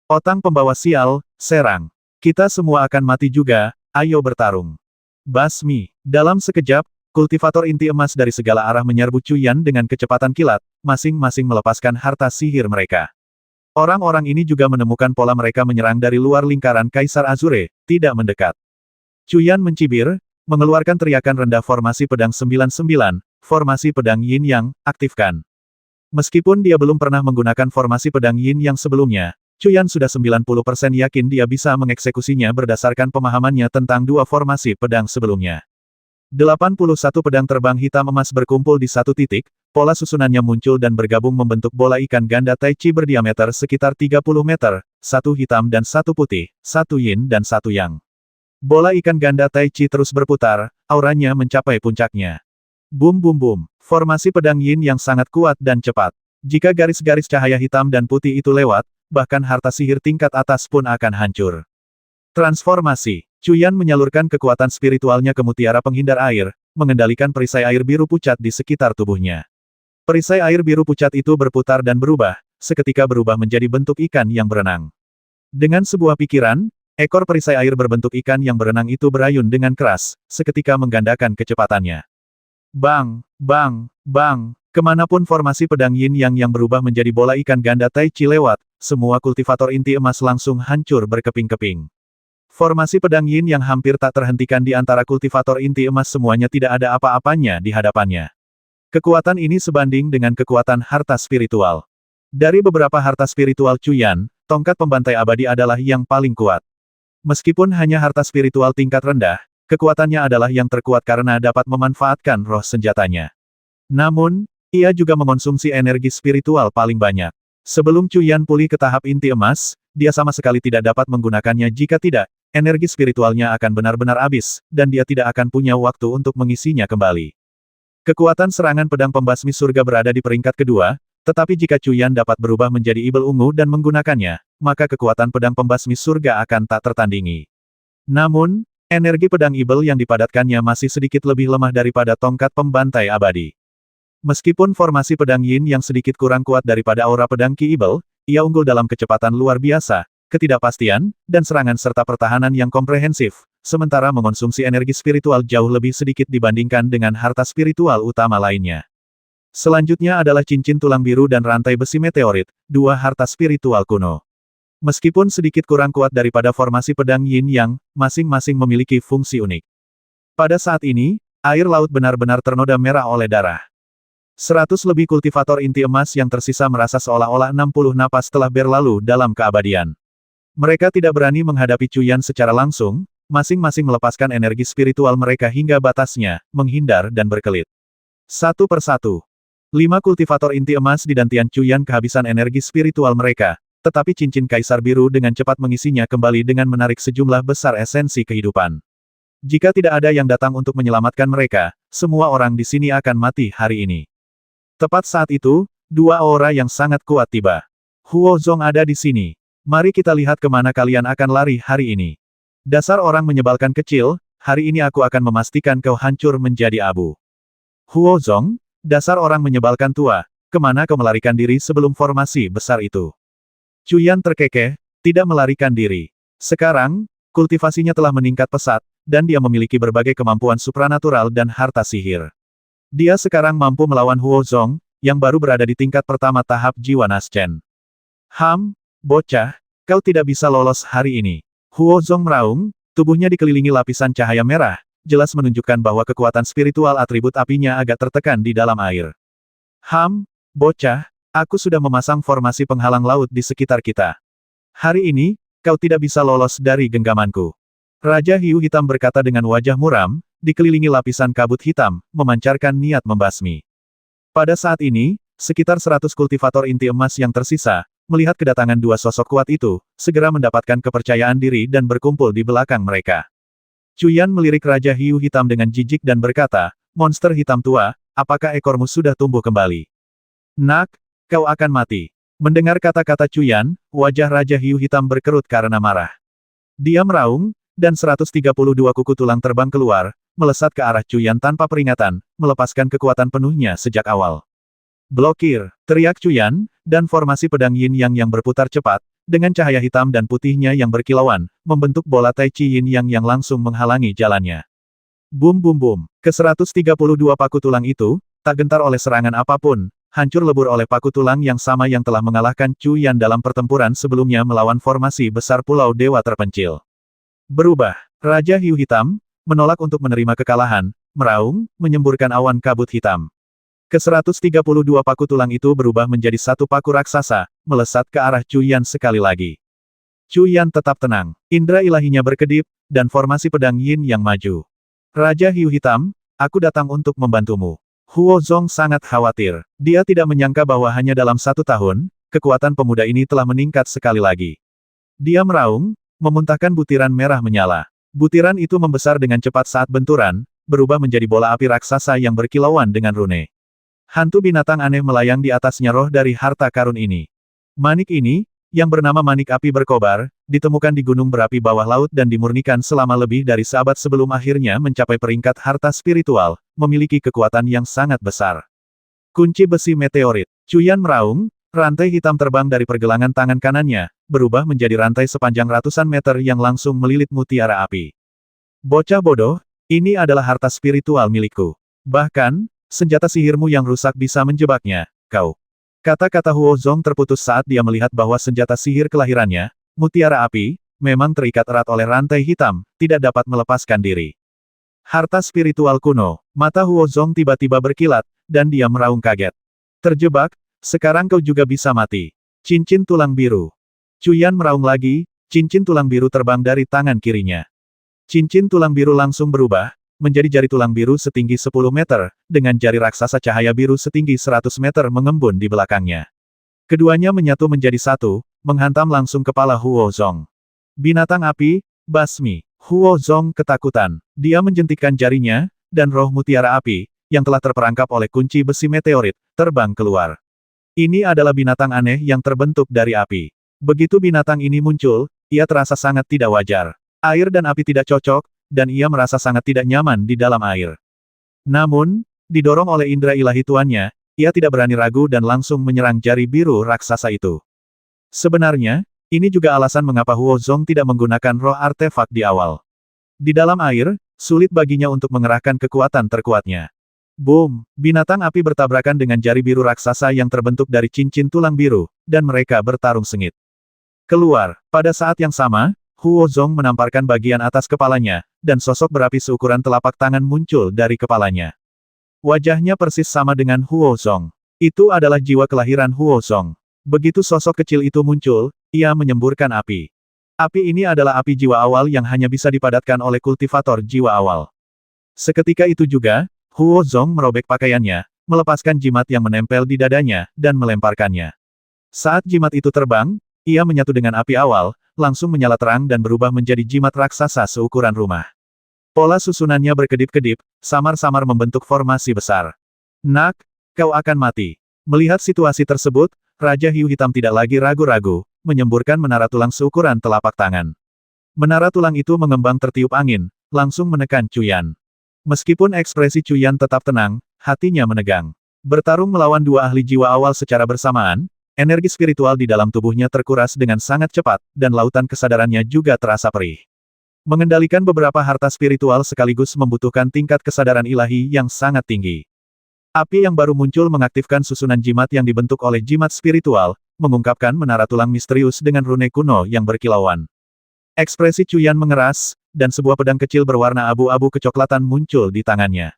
Otang pembawa sial, serang. Kita semua akan mati juga, ayo bertarung. Basmi. Dalam sekejap, kultivator inti emas dari segala arah menyerbu Cuyan dengan kecepatan kilat, masing-masing melepaskan harta sihir mereka. Orang-orang ini juga menemukan pola mereka menyerang dari luar lingkaran Kaisar Azure, tidak mendekat. Cuyan mencibir, mengeluarkan teriakan rendah formasi pedang 99, formasi pedang Yin Yang, aktifkan. Meskipun dia belum pernah menggunakan formasi pedang Yin Yang sebelumnya, Cuyan sudah 90% yakin dia bisa mengeksekusinya berdasarkan pemahamannya tentang dua formasi pedang sebelumnya. 81 pedang terbang hitam emas berkumpul di satu titik, pola susunannya muncul dan bergabung membentuk bola ikan ganda Tai Chi berdiameter sekitar 30 meter, satu hitam dan satu putih, satu yin dan satu yang. Bola ikan ganda Tai Chi terus berputar, auranya mencapai puncaknya. Bum bum bum, formasi pedang yin yang sangat kuat dan cepat. Jika garis-garis cahaya hitam dan putih itu lewat, bahkan harta sihir tingkat atas pun akan hancur. Transformasi. Cuyan menyalurkan kekuatan spiritualnya ke mutiara penghindar air, mengendalikan perisai air biru pucat di sekitar tubuhnya. Perisai air biru pucat itu berputar dan berubah, seketika berubah menjadi bentuk ikan yang berenang. Dengan sebuah pikiran, ekor perisai air berbentuk ikan yang berenang itu berayun dengan keras, seketika menggandakan kecepatannya. Bang, bang, bang, kemanapun formasi pedang Yin yang berubah menjadi bola ikan ganda Tai Chi lewat, semua kultivator inti emas langsung hancur berkeping-keping. Formasi pedang Yin yang hampir tak terhentikan di antara kultivator inti emas semuanya tidak ada apa-apanya di hadapannya. Kekuatan ini sebanding dengan kekuatan harta spiritual. Dari beberapa harta spiritual Cuyan, tongkat pembantai abadi adalah yang paling kuat. Meskipun hanya harta spiritual tingkat rendah, kekuatannya adalah yang terkuat karena dapat memanfaatkan roh senjatanya. Namun, ia juga mengonsumsi energi spiritual paling banyak. Sebelum Cuyan pulih ke tahap inti emas, dia sama sekali tidak dapat menggunakannya, jika tidak, energi spiritualnya akan benar-benar habis, dan dia tidak akan punya waktu untuk mengisinya kembali. Kekuatan serangan pedang pembasmi surga berada di peringkat kedua, tetapi jika Cuyan dapat berubah menjadi ibel ungu dan menggunakannya, maka kekuatan pedang pembasmi surga akan tak tertandingi. Namun, energi pedang ibel yang dipadatkannya masih sedikit lebih lemah daripada tongkat pembantai abadi. Meskipun formasi pedang Yin yang sedikit kurang kuat daripada aura pedang Ki Ibel, ia unggul dalam kecepatan luar biasa, ketidakpastian, dan serangan serta pertahanan yang komprehensif, sementara mengonsumsi energi spiritual jauh lebih sedikit dibandingkan dengan harta spiritual utama lainnya. Selanjutnya adalah cincin tulang biru dan rantai besi meteorit, dua harta spiritual kuno. Meskipun sedikit kurang kuat daripada formasi pedang Yin Yang, masing-masing memiliki fungsi unik. Pada saat ini, air laut benar-benar ternoda merah oleh darah. 100 lebih kultivator inti emas yang tersisa merasa seolah-olah 60 napas telah berlalu dalam keabadian. Mereka tidak berani menghadapi Cuyan secara langsung, masing-masing melepaskan energi spiritual mereka hingga batasnya, menghindar dan berkelit. Satu persatu. 5 kultivator inti emas di dantian Cuyan kehabisan energi spiritual mereka, tetapi cincin kaisar biru dengan cepat mengisinya kembali dengan menarik sejumlah besar esensi kehidupan. Jika tidak ada yang datang untuk menyelamatkan mereka, semua orang di sini akan mati hari ini. Tepat saat itu, dua aura yang sangat kuat tiba. Huo Zong ada di sini. Mari kita lihat kemana kalian akan lari hari ini. Dasar orang menyebalkan kecil, hari ini aku akan memastikan kau hancur menjadi abu. Huo Zong, dasar orang menyebalkan tua, kemana kau melarikan diri sebelum formasi besar itu? Cuyan terkekeh, tidak melarikan diri. Sekarang, kultivasinya telah meningkat pesat, dan dia memiliki berbagai kemampuan supranatural dan harta sihir. Dia sekarang mampu melawan Huo Zong, yang baru berada di tingkat pertama tahap jiwa Naschen. Bocah, kau tidak bisa lolos hari ini. Huo Zong meraung, tubuhnya dikelilingi lapisan cahaya merah, jelas menunjukkan bahwa kekuatan spiritual atribut apinya agak tertekan di dalam air. Bocah, aku sudah memasang formasi penghalang laut di sekitar kita. Hari ini, kau tidak bisa lolos dari genggamanku. Raja Hiu Hitam berkata dengan wajah muram, dikelilingi lapisan kabut hitam, memancarkan niat membasmi. Pada saat ini, sekitar 100 kultivator inti emas yang tersisa, melihat kedatangan dua sosok kuat itu, segera mendapatkan kepercayaan diri dan berkumpul di belakang mereka. Cuyan melirik Raja Hiu Hitam dengan jijik dan berkata, "Monster hitam tua, apakah ekormu sudah tumbuh kembali? Nak, kau akan mati." Mendengar kata-kata Cuyan, wajah Raja Hiu Hitam berkerut karena marah. Dia meraung, dan 132 kuku tulang terbang keluar, melesat ke arah Cuyan tanpa peringatan, melepaskan kekuatan penuhnya sejak awal. "Blokir!" teriak Cuyan, dan formasi pedang Yin Yang yang berputar cepat, dengan cahaya hitam dan putihnya yang berkilauan, membentuk bola Tai Chi Yin Yang yang langsung menghalangi jalannya. Bum bum bum. Ke-132 paku tulang itu, tak gentar oleh serangan apapun, hancur lebur oleh paku tulang yang sama yang telah mengalahkan Cuyan dalam pertempuran sebelumnya melawan formasi besar Pulau Dewa Terpencil. Berubah. Raja Hiu Hitam, menolak untuk menerima kekalahan, meraung, menyemburkan awan kabut hitam. Ke-132 paku tulang itu berubah menjadi satu paku raksasa, melesat ke arah Cuyan sekali lagi. Cuyan tetap tenang. Indra ilahinya berkedip, dan formasi pedang Yin yang maju. "Raja Hiu Hitam, aku datang untuk membantumu." Huo Zong sangat khawatir. Dia tidak menyangka bahwa hanya dalam 1 tahun, kekuatan pemuda ini telah meningkat sekali lagi. Dia meraung, memuntahkan butiran merah menyala. Butiran itu membesar dengan cepat saat benturan, berubah menjadi bola api raksasa yang berkilauan dengan rune. Hantu binatang aneh melayang di atasnya roh dari harta karun ini. Manik ini, yang bernama manik api berkobar, ditemukan di gunung berapi bawah laut dan dimurnikan selama lebih dari seabad sebelum akhirnya mencapai peringkat harta spiritual, memiliki kekuatan yang sangat besar. Kunci besi meteorit. Cuyan meraung, rantai hitam terbang dari pergelangan tangan kanannya, berubah menjadi rantai sepanjang ratusan meter yang langsung melilit mutiara api. "Bocah bodoh, ini adalah harta spiritual milikku. Bahkan, senjata sihirmu yang rusak bisa menjebaknya, kau." Kata-kata Huo Zong terputus saat dia melihat bahwa senjata sihir kelahirannya, mutiara api, memang terikat erat oleh rantai hitam, tidak dapat melepaskan diri. Harta spiritual kuno. Mata Huo Zong tiba-tiba berkilat, dan dia meraung kaget. "Terjebak, sekarang kau juga bisa mati." Cincin tulang biru. Cuyan meraung lagi, cincin tulang biru terbang dari tangan kirinya. Cincin tulang biru langsung berubah, menjadi jari tulang biru setinggi 10 meter, dengan jari raksasa cahaya biru setinggi 100 meter mengembun di belakangnya. Keduanya menyatu menjadi satu, menghantam langsung kepala Huo Zong. Binatang api, basmi. Huo Zong ketakutan. Dia menjentikkan jarinya, dan roh mutiara api, yang telah terperangkap oleh kunci besi meteorit, terbang keluar. Ini adalah binatang aneh yang terbentuk dari api. Begitu binatang ini muncul, ia terasa sangat tidak wajar. Air dan api tidak cocok, dan ia merasa sangat tidak nyaman di dalam air. Namun, didorong oleh indera ilahi tuannya, ia tidak berani ragu dan langsung menyerang jari biru raksasa itu. Sebenarnya, ini juga alasan mengapa Huo Zong tidak menggunakan roh artefak di awal. Di dalam air, sulit baginya untuk mengerahkan kekuatan terkuatnya. Boom! Binatang api bertabrakan dengan jari biru raksasa yang terbentuk dari cincin tulang biru, dan mereka bertarung sengit. Keluar. Pada saat yang sama, Huo Zong menamparkan bagian atas kepalanya, dan sosok berapi seukuran telapak tangan muncul dari kepalanya. Wajahnya persis sama dengan Huo Zong. Itu adalah jiwa kelahiran Huo Zong. Begitu sosok kecil itu muncul, ia menyemburkan api. Api ini adalah api jiwa awal yang hanya bisa dipadatkan oleh kultivator jiwa awal. Seketika itu juga, Huo Zong merobek pakaiannya, melepaskan jimat yang menempel di dadanya, dan melemparkannya. Saat jimat itu terbang, ia menyatu dengan api awal, langsung menyala terang dan berubah menjadi jimat raksasa seukuran rumah. Pola susunannya berkedip-kedip, samar-samar membentuk formasi besar. "Nak, kau akan mati." Melihat situasi tersebut, Raja Hiu Hitam tidak lagi ragu-ragu, menyemburkan menara tulang seukuran telapak tangan. Menara tulang itu mengembang tertiup angin, langsung menekan Cuyan. Meskipun ekspresi Cuyan tetap tenang, hatinya menegang. Bertarung melawan dua ahli jiwa awal secara bersamaan, energi spiritual di dalam tubuhnya terkuras dengan sangat cepat, dan lautan kesadarannya juga terasa perih. Mengendalikan beberapa harta spiritual sekaligus membutuhkan tingkat kesadaran ilahi yang sangat tinggi. Api yang baru muncul mengaktifkan susunan jimat yang dibentuk oleh jimat spiritual, mengungkapkan menara tulang misterius dengan rune kuno yang berkilauan. Ekspresi Cuyan mengeras, dan sebuah pedang kecil berwarna abu-abu kecoklatan muncul di tangannya.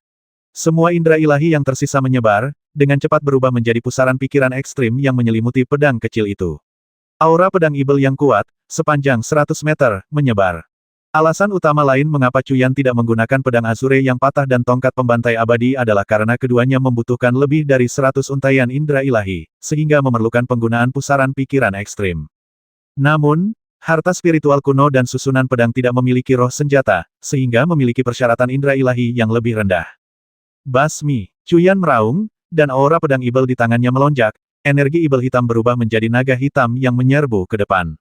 Semua indera ilahi yang tersisa menyebar, dengan cepat berubah menjadi pusaran pikiran ekstrim yang menyelimuti pedang kecil itu. Aura pedang Ibel yang kuat, sepanjang 100 meter, menyebar. Alasan utama lain mengapa Cuyan tidak menggunakan pedang Azure yang patah dan tongkat pembantai abadi adalah karena keduanya membutuhkan lebih dari 100 untaian indera ilahi, sehingga memerlukan penggunaan pusaran pikiran ekstrim. Namun, harta spiritual kuno dan susunan pedang tidak memiliki roh senjata, sehingga memiliki persyaratan indera ilahi yang lebih rendah. Basmi, Cuyan meraung, dan aura pedang ibel di tangannya melonjak, energi ibel hitam berubah menjadi naga hitam yang menyerbu ke depan.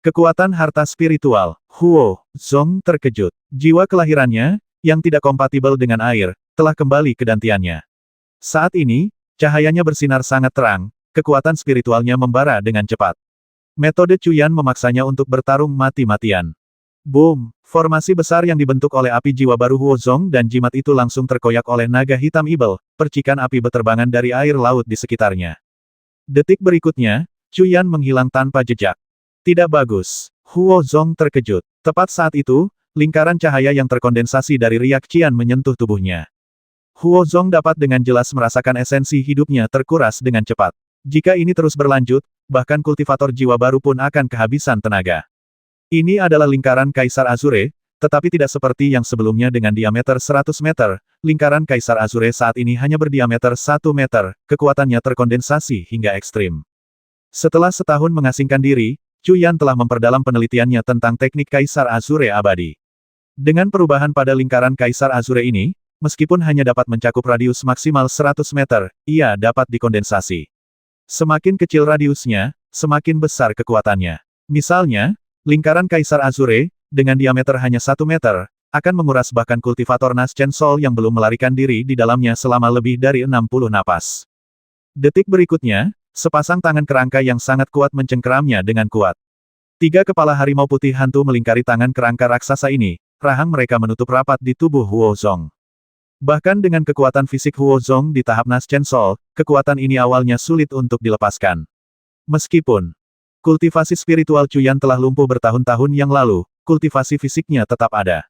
Kekuatan harta spiritual, Huo Zong terkejut. Jiwa kelahirannya, yang tidak kompatibel dengan air, telah kembali ke dantiannya. Saat ini, cahayanya bersinar sangat terang, kekuatan spiritualnya membara dengan cepat. Metode Cuyan memaksanya untuk bertarung mati-matian. Boom! Formasi besar yang dibentuk oleh api jiwa baru Huo Zong dan jimat itu langsung terkoyak oleh naga hitam ibel, percikan api beterbangan dari air laut di sekitarnya. Detik berikutnya, Cuyan menghilang tanpa jejak. Tidak bagus. Huo Zong terkejut. Tepat saat itu, lingkaran cahaya yang terkondensasi dari riak Qian menyentuh tubuhnya. Huo Zong dapat dengan jelas merasakan esensi hidupnya terkuras dengan cepat. Jika ini terus berlanjut, bahkan kultivator jiwa baru pun akan kehabisan tenaga. Ini adalah lingkaran Kaisar Azure, tetapi tidak seperti yang sebelumnya dengan diameter 100 meter. Lingkaran Kaisar Azure saat ini hanya berdiameter 1 meter, kekuatannya terkondensasi hingga ekstrim. Setelah setahun mengasingkan diri, Cuyan telah memperdalam penelitiannya tentang teknik Kaisar Azure abadi. Dengan perubahan pada lingkaran Kaisar Azure ini, meskipun hanya dapat mencakup radius maksimal 100 meter, ia dapat dikondensasi. Semakin kecil radiusnya, semakin besar kekuatannya. Misalnya, lingkaran Kaisar Azure, dengan diameter hanya 1 meter, akan menguras bahkan kultivator Nas Chen Sol yang belum melarikan diri di dalamnya selama lebih dari 60 napas. Detik berikutnya, sepasang tangan kerangka yang sangat kuat mencengkeramnya dengan kuat. 3 kepala harimau putih hantu melingkari tangan kerangka raksasa ini, rahang mereka menutup rapat di tubuh Huo Zong. Bahkan dengan kekuatan fisik Huo Zong di tahap Nas Chen Sol, kekuatan ini awalnya sulit untuk dilepaskan. Meskipun kultivasi spiritual Cuyan telah lumpuh bertahun-tahun yang lalu, kultivasi fisiknya tetap ada.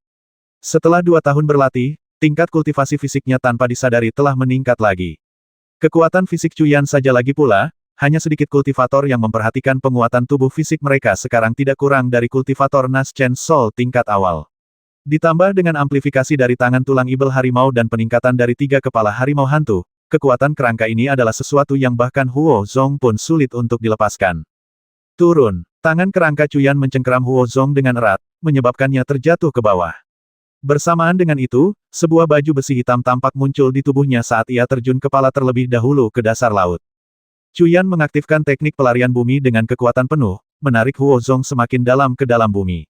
Setelah 2 tahun berlatih, tingkat kultivasi fisiknya tanpa disadari telah meningkat lagi. Kekuatan fisik Cuyan saja lagi pula, hanya sedikit kultivator yang memperhatikan penguatan tubuh fisik mereka sekarang tidak kurang dari kultivator Nas Chen Sol tingkat awal. Ditambah dengan amplifikasi dari tangan tulang ibel harimau dan peningkatan dari 3 kepala harimau hantu, kekuatan kerangka ini adalah sesuatu yang bahkan Huo Zong pun sulit untuk dilepaskan. Turun, tangan kerangka Cuyan mencengkeram Huo Zong dengan erat, menyebabkannya terjatuh ke bawah. Bersamaan dengan itu, sebuah baju besi hitam tampak muncul di tubuhnya saat ia terjun kepala terlebih dahulu ke dasar laut. Cuyan mengaktifkan teknik pelarian bumi dengan kekuatan penuh, menarik Huo Zong semakin dalam ke dalam bumi.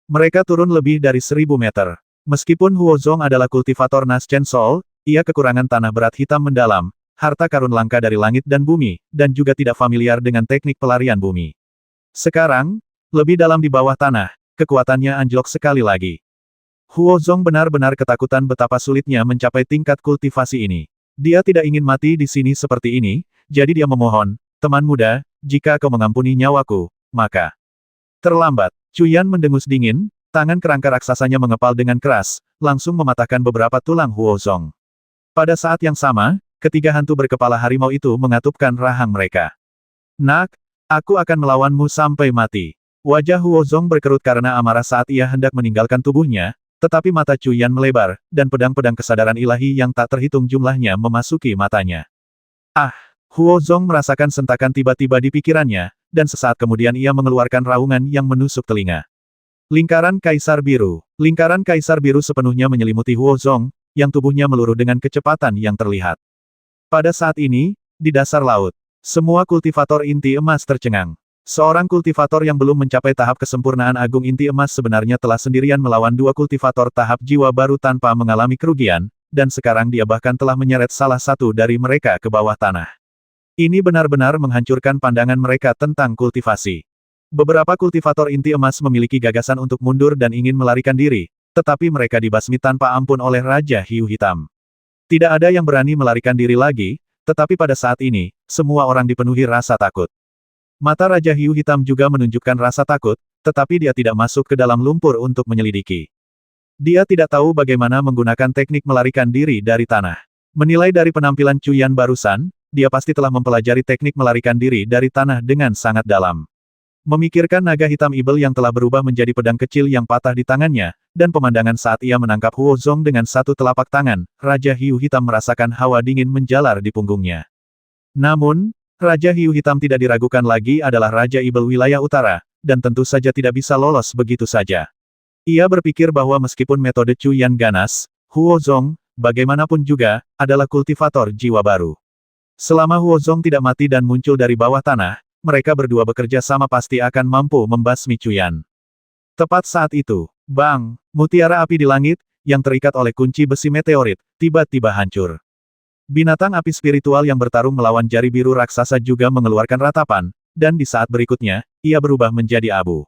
Mereka turun lebih dari 1000 meter. Meskipun Huo Zong adalah kultivator Nas Chen Sol, ia kekurangan tanah berat hitam mendalam, harta karun langka dari langit dan bumi, dan juga tidak familiar dengan teknik pelarian bumi. Sekarang, lebih dalam di bawah tanah, kekuatannya anjlok sekali lagi. Huo Zong benar-benar ketakutan betapa sulitnya mencapai tingkat kultivasi ini. Dia tidak ingin mati di sini seperti ini, jadi dia memohon, teman muda, jika kau mengampuni nyawaku, maka... Terlambat, Cuyan mendengus dingin, tangan kerangka raksasanya mengepal dengan keras, langsung mematahkan beberapa tulang Huo Zong. Pada saat yang sama, ketiga hantu berkepala harimau itu mengatupkan rahang mereka. Nak, aku akan melawanmu sampai mati. Wajah Huo Zong berkerut karena amarah saat ia hendak meninggalkan tubuhnya, tetapi mata Cuyan melebar, dan pedang-pedang kesadaran ilahi yang tak terhitung jumlahnya memasuki matanya. Ah! Huo Zong merasakan sentakan tiba-tiba di pikirannya, dan sesaat kemudian ia mengeluarkan raungan yang menusuk telinga. Lingkaran Kaisar Biru. Lingkaran Kaisar Biru sepenuhnya menyelimuti Huo Zong, yang tubuhnya meluruh dengan kecepatan yang terlihat. Pada saat ini, di dasar laut, semua kultivator inti emas tercengang. Seorang kultivator yang belum mencapai tahap kesempurnaan agung inti emas sebenarnya telah sendirian melawan 2 kultivator tahap jiwa baru tanpa mengalami kerugian, dan sekarang dia bahkan telah menyeret salah satu dari mereka ke bawah tanah. Ini benar-benar menghancurkan pandangan mereka tentang kultivasi. Beberapa kultivator inti emas memiliki gagasan untuk mundur dan ingin melarikan diri, tetapi mereka dibasmi tanpa ampun oleh Raja Hiu Hitam. Tidak ada yang berani melarikan diri lagi, tetapi pada saat ini, semua orang dipenuhi rasa takut. Mata Raja Hiu Hitam juga menunjukkan rasa takut, tetapi dia tidak masuk ke dalam lumpur untuk menyelidiki. Dia tidak tahu bagaimana menggunakan teknik melarikan diri dari tanah. Menilai dari penampilan Cuyan barusan, dia pasti telah mempelajari teknik melarikan diri dari tanah dengan sangat dalam. Memikirkan naga hitam Ibel yang telah berubah menjadi pedang kecil yang patah di tangannya, dan pemandangan saat ia menangkap Huo Zong dengan satu telapak tangan, Raja Hiu Hitam merasakan hawa dingin menjalar di punggungnya. Namun, Raja Hiu Hitam tidak diragukan lagi adalah Raja Ibel wilayah utara, dan tentu saja tidak bisa lolos begitu saja. Ia berpikir bahwa meskipun metode Chu Yan ganas, Huo Zong, bagaimanapun juga, adalah kultivator jiwa baru. Selama Huo Zong tidak mati dan muncul dari bawah tanah, mereka berdua bekerja sama pasti akan mampu membasmi Cuyan. Tepat saat itu, bang, mutiara api di langit, yang terikat oleh kunci besi meteorit, tiba-tiba hancur. Binatang api spiritual yang bertarung melawan jari biru raksasa juga mengeluarkan ratapan, dan di saat berikutnya, ia berubah menjadi abu.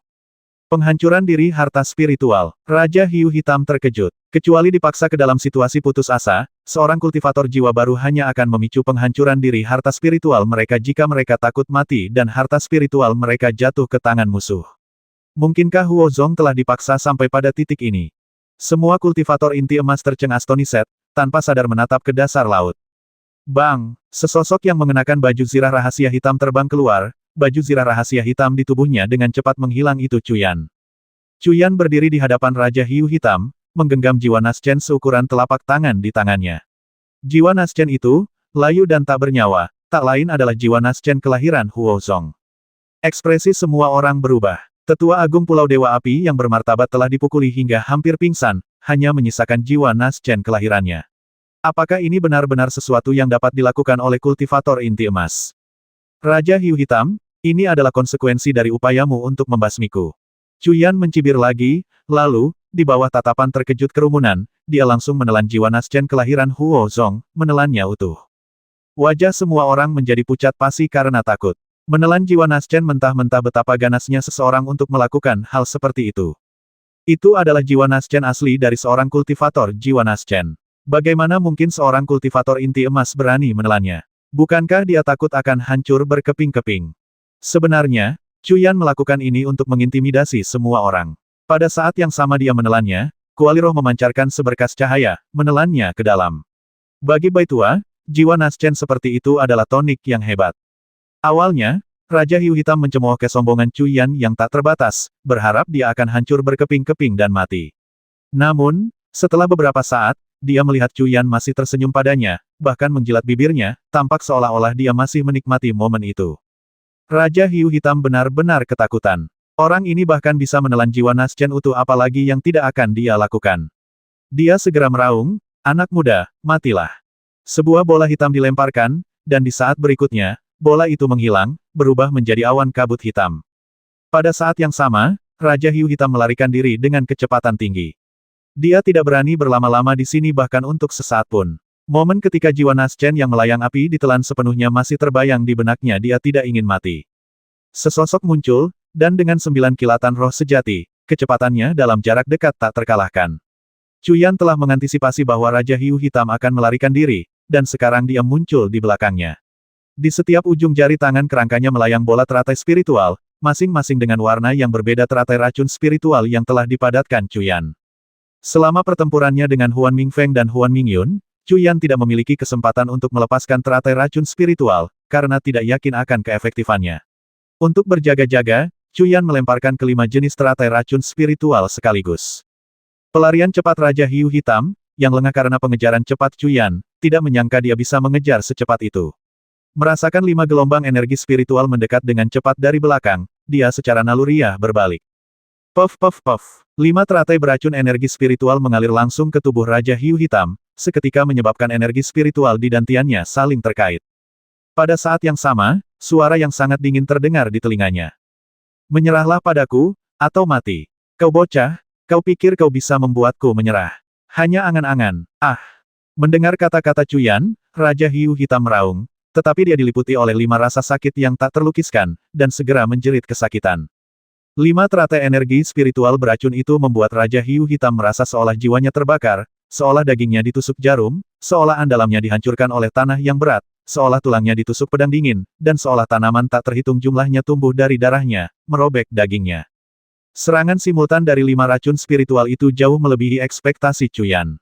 Penghancuran diri harta spiritual. Raja Hiu Hitam terkejut. Kecuali dipaksa ke dalam situasi putus asa, seorang kultivator jiwa baru hanya akan memicu penghancuran diri harta spiritual mereka jika mereka takut mati dan harta spiritual mereka jatuh ke tangan musuh. Mungkinkah Huo Zong telah dipaksa sampai pada titik ini? Semua kultivator inti emas tercengang astoniset, tanpa sadar menatap ke dasar laut. Bang! Sesosok yang mengenakan baju zirah rahasia hitam terbang keluar, baju zirah rahasia hitam di tubuhnya dengan cepat menghilang itu Cuyan. Cuyan berdiri di hadapan Raja Hiu Hitam, menggenggam jiwa Naschen seukuran telapak tangan di tangannya. Jiwa Naschen itu, layu dan tak bernyawa, tak lain adalah jiwa Naschen kelahiran Huo Zong. Ekspresi semua orang berubah. Tetua Agung Pulau Dewa Api yang bermartabat telah dipukuli hingga hampir pingsan, hanya menyisakan jiwa Naschen kelahirannya. Apakah ini benar-benar sesuatu yang dapat dilakukan oleh kultivator inti emas? Raja Hiu Hitam, ini adalah konsekuensi dari upayamu untuk membasmiku. Cuyan mencibir lagi, lalu, di bawah tatapan terkejut kerumunan, dia langsung menelan jiwa Naschen kelahiran Huo Zong, menelannya utuh. Wajah semua orang menjadi pucat pasi karena takut. Menelan jiwa Naschen mentah-mentah betapa ganasnya seseorang untuk melakukan hal seperti itu. Itu adalah jiwa Naschen asli dari seorang kultivator jiwa Naschen. Bagaimana mungkin seorang kultivator inti emas berani menelannya? Bukankah dia takut akan hancur berkeping-keping? Sebenarnya, Cuyan melakukan ini untuk mengintimidasi semua orang. Pada saat yang sama dia menelannya, kuali roh memancarkan seberkas cahaya, menelannya ke dalam. Bagi Baitua, jiwa Naschen seperti itu adalah tonik yang hebat. Awalnya, Raja Hiu Hitam mencemooh kesombongan Cuyan yang tak terbatas, berharap dia akan hancur berkeping-keping dan mati. Namun, setelah beberapa saat, dia melihat Cuyan masih tersenyum padanya, bahkan menjilat bibirnya, tampak seolah-olah dia masih menikmati momen itu. Raja Hiu Hitam benar-benar ketakutan. Orang ini bahkan bisa menelan jiwa Naschen utuh apalagi yang tidak akan dia lakukan. Dia segera meraung, anak muda, matilah. Sebuah bola hitam dilemparkan, dan di saat berikutnya, bola itu menghilang, berubah menjadi awan kabut hitam. Pada saat yang sama, Raja Hiu Hitam melarikan diri dengan kecepatan tinggi. Dia tidak berani berlama-lama di sini bahkan untuk sesaat pun. Momen ketika jiwa Naschen yang melayang api ditelan sepenuhnya masih terbayang di benaknya dia tidak ingin mati. Sesosok muncul, dan dengan 9 kilatan roh sejati, kecepatannya dalam jarak dekat tak terkalahkan. Cuyan telah mengantisipasi bahwa Raja Hiu Hitam akan melarikan diri, dan sekarang dia muncul di belakangnya. Di setiap ujung jari tangan kerangkanya melayang bola teratai spiritual, masing-masing dengan warna yang berbeda teratai racun spiritual yang telah dipadatkan Cuyan. Selama pertempurannya dengan Huan Mingfeng dan Huan Mingyun, Cuyan tidak memiliki kesempatan untuk melepaskan teratai racun spiritual, karena tidak yakin akan keefektifannya. Untuk berjaga-jaga, Cuyan melemparkan kelima jenis teratai racun spiritual sekaligus. Pelarian cepat Raja Hiu Hitam, yang lengah karena pengejaran cepat Cuyan, tidak menyangka dia bisa mengejar secepat itu. Merasakan 5 gelombang energi spiritual mendekat dengan cepat dari belakang, dia secara naluriah berbalik. Puff puff puff. 5 teratai beracun energi spiritual mengalir langsung ke tubuh Raja Hiu Hitam, seketika menyebabkan energi spiritual di dantiannya saling terkait. Pada saat yang sama, suara yang sangat dingin terdengar di telinganya. Menyerahlah padaku, atau mati. Kau bocah, kau pikir kau bisa membuatku menyerah. Hanya angan-angan. Ah! Mendengar kata-kata Cuyan, Raja Hiu Hitam meraung, tetapi dia diliputi oleh 5 rasa sakit yang tak terlukiskan, dan segera menjerit kesakitan. 5 teratai energi spiritual beracun itu membuat Raja Hiu Hitam merasa seolah jiwanya terbakar, seolah dagingnya ditusuk jarum, seolah andalamnya dihancurkan oleh tanah yang berat, seolah tulangnya ditusuk pedang dingin, dan seolah tanaman tak terhitung jumlahnya tumbuh dari darahnya, merobek dagingnya. Serangan simultan dari 5 racun spiritual itu jauh melebihi ekspektasi Cuyan.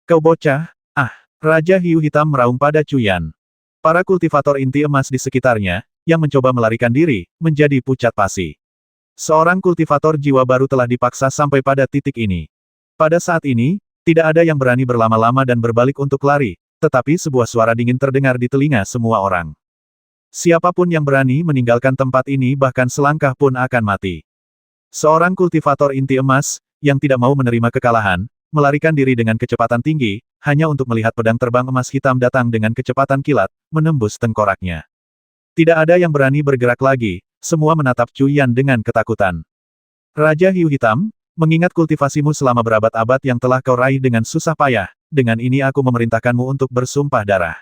Kau bocah, ah! Raja Hiu Hitam meraung pada Cuyan. Para kultivator inti emas di sekitarnya, yang mencoba melarikan diri, menjadi pucat pasi. Seorang kultivator jiwa baru telah dipaksa sampai pada titik ini. Pada saat ini, tidak ada yang berani berlama-lama dan berbalik untuk lari, tetapi sebuah suara dingin terdengar di telinga semua orang. Siapapun yang berani meninggalkan tempat ini bahkan selangkah pun akan mati. Seorang kultivator inti emas, yang tidak mau menerima kekalahan, melarikan diri dengan kecepatan tinggi, hanya untuk melihat pedang terbang emas hitam datang dengan kecepatan kilat, menembus tengkoraknya. Tidak ada yang berani bergerak lagi, semua menatap Cuyan dengan ketakutan. Raja Hiu Hitam, mengingat kultivasimu selama berabad-abad yang telah kau raih dengan susah payah, dengan ini aku memerintahkanmu untuk bersumpah darah.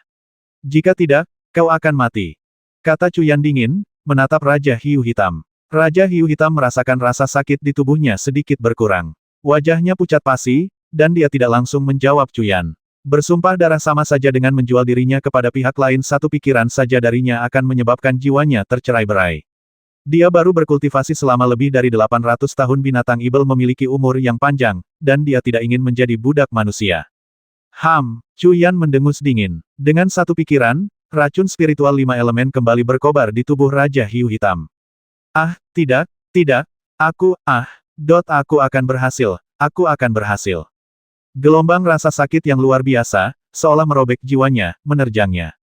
Jika tidak, kau akan mati. Kata Cuyan dingin, menatap Raja Hiu Hitam. Raja Hiu Hitam merasakan rasa sakit di tubuhnya sedikit berkurang. Wajahnya pucat pasi, dan dia tidak langsung menjawab Cuyan. Bersumpah darah sama saja dengan menjual dirinya kepada pihak lain, satu pikiran saja darinya akan menyebabkan jiwanya tercerai-berai. Dia baru berkultivasi selama lebih dari 800 tahun. Binatang ibel memiliki umur yang panjang, dan dia tidak ingin menjadi budak manusia. Cuyan mendengus dingin. Dengan satu pikiran, racun spiritual 5 elemen kembali berkobar di tubuh Raja Hiu Hitam. Tidak, aku akan berhasil. Gelombang rasa sakit yang luar biasa, seolah merobek jiwanya, menerjangnya.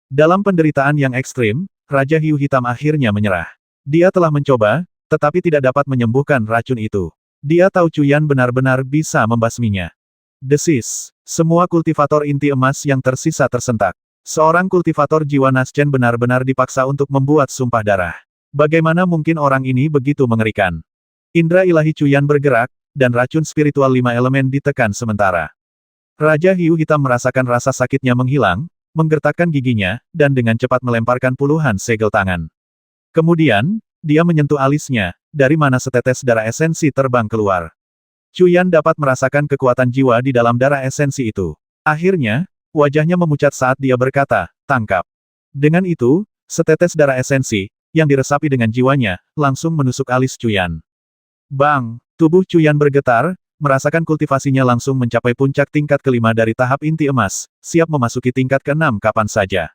Dalam penderitaan yang ekstrim, Raja Hiu Hitam akhirnya menyerah. Dia telah mencoba, tetapi tidak dapat menyembuhkan racun itu. Dia tahu Cuyan benar-benar bisa membasminya. Desis. Semua kultivator inti emas yang tersisa tersentak. Seorang kultivator jiwa Naschen benar-benar dipaksa untuk membuat sumpah darah. Bagaimana mungkin orang ini begitu mengerikan? Indra ilahi Cuyan bergerak, dan racun spiritual 5 elemen ditekan sementara. Raja Hiu Hitam merasakan rasa sakitnya menghilang, menggertakkan giginya, dan dengan cepat melemparkan puluhan segel tangan. Kemudian, dia menyentuh alisnya, dari mana setetes darah esensi terbang keluar. Cuyan dapat merasakan kekuatan jiwa di dalam darah esensi itu. Akhirnya, wajahnya memucat saat dia berkata, "Tangkap." Dengan itu, setetes darah esensi, yang diresapi dengan jiwanya, langsung menusuk alis Cuyan. Bang! Tubuh Cuyan bergetar, merasakan kultivasinya langsung mencapai puncak tingkat kelima dari tahap inti emas, siap memasuki tingkat ke-6 kapan saja.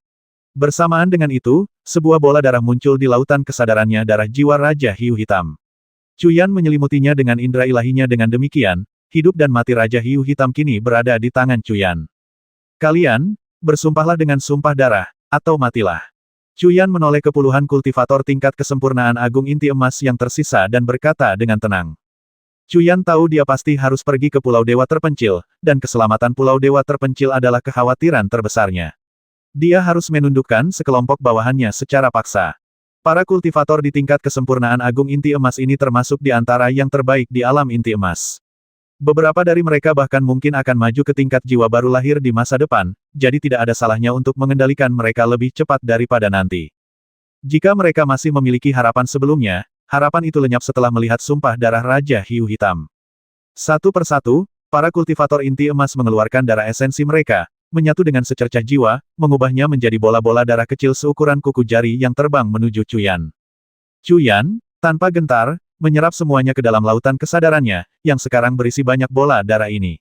Bersamaan dengan itu, sebuah bola darah muncul di lautan kesadarannya, darah jiwa Raja Hiu Hitam. Cuyan menyelimutinya dengan indera ilahinya. Dengan demikian, hidup dan mati Raja Hiu Hitam kini berada di tangan Cuyan. Kalian, bersumpahlah dengan sumpah darah, atau matilah. Cuyan menoleh ke puluhan kultivator tingkat kesempurnaan agung inti emas yang tersisa dan berkata dengan tenang. Cuyan tahu dia pasti harus pergi ke Pulau Dewa Terpencil, dan keselamatan Pulau Dewa Terpencil adalah kekhawatiran terbesarnya. Dia harus menundukkan sekelompok bawahannya secara paksa. Para kultivator di tingkat kesempurnaan agung inti emas ini termasuk di antara yang terbaik di alam inti emas. Beberapa dari mereka bahkan mungkin akan maju ke tingkat jiwa baru lahir di masa depan, jadi tidak ada salahnya untuk mengendalikan mereka lebih cepat daripada nanti. Jika mereka masih memiliki harapan sebelumnya, harapan itu lenyap setelah melihat sumpah darah Raja Hiu Hitam. Satu persatu, para kultivator inti emas mengeluarkan darah esensi mereka, menyatu dengan secercah jiwa, mengubahnya menjadi bola-bola darah kecil seukuran kuku jari yang terbang menuju Cuyan. Cuyan, tanpa gentar, menyerap semuanya ke dalam lautan kesadarannya, yang sekarang berisi banyak bola darah ini.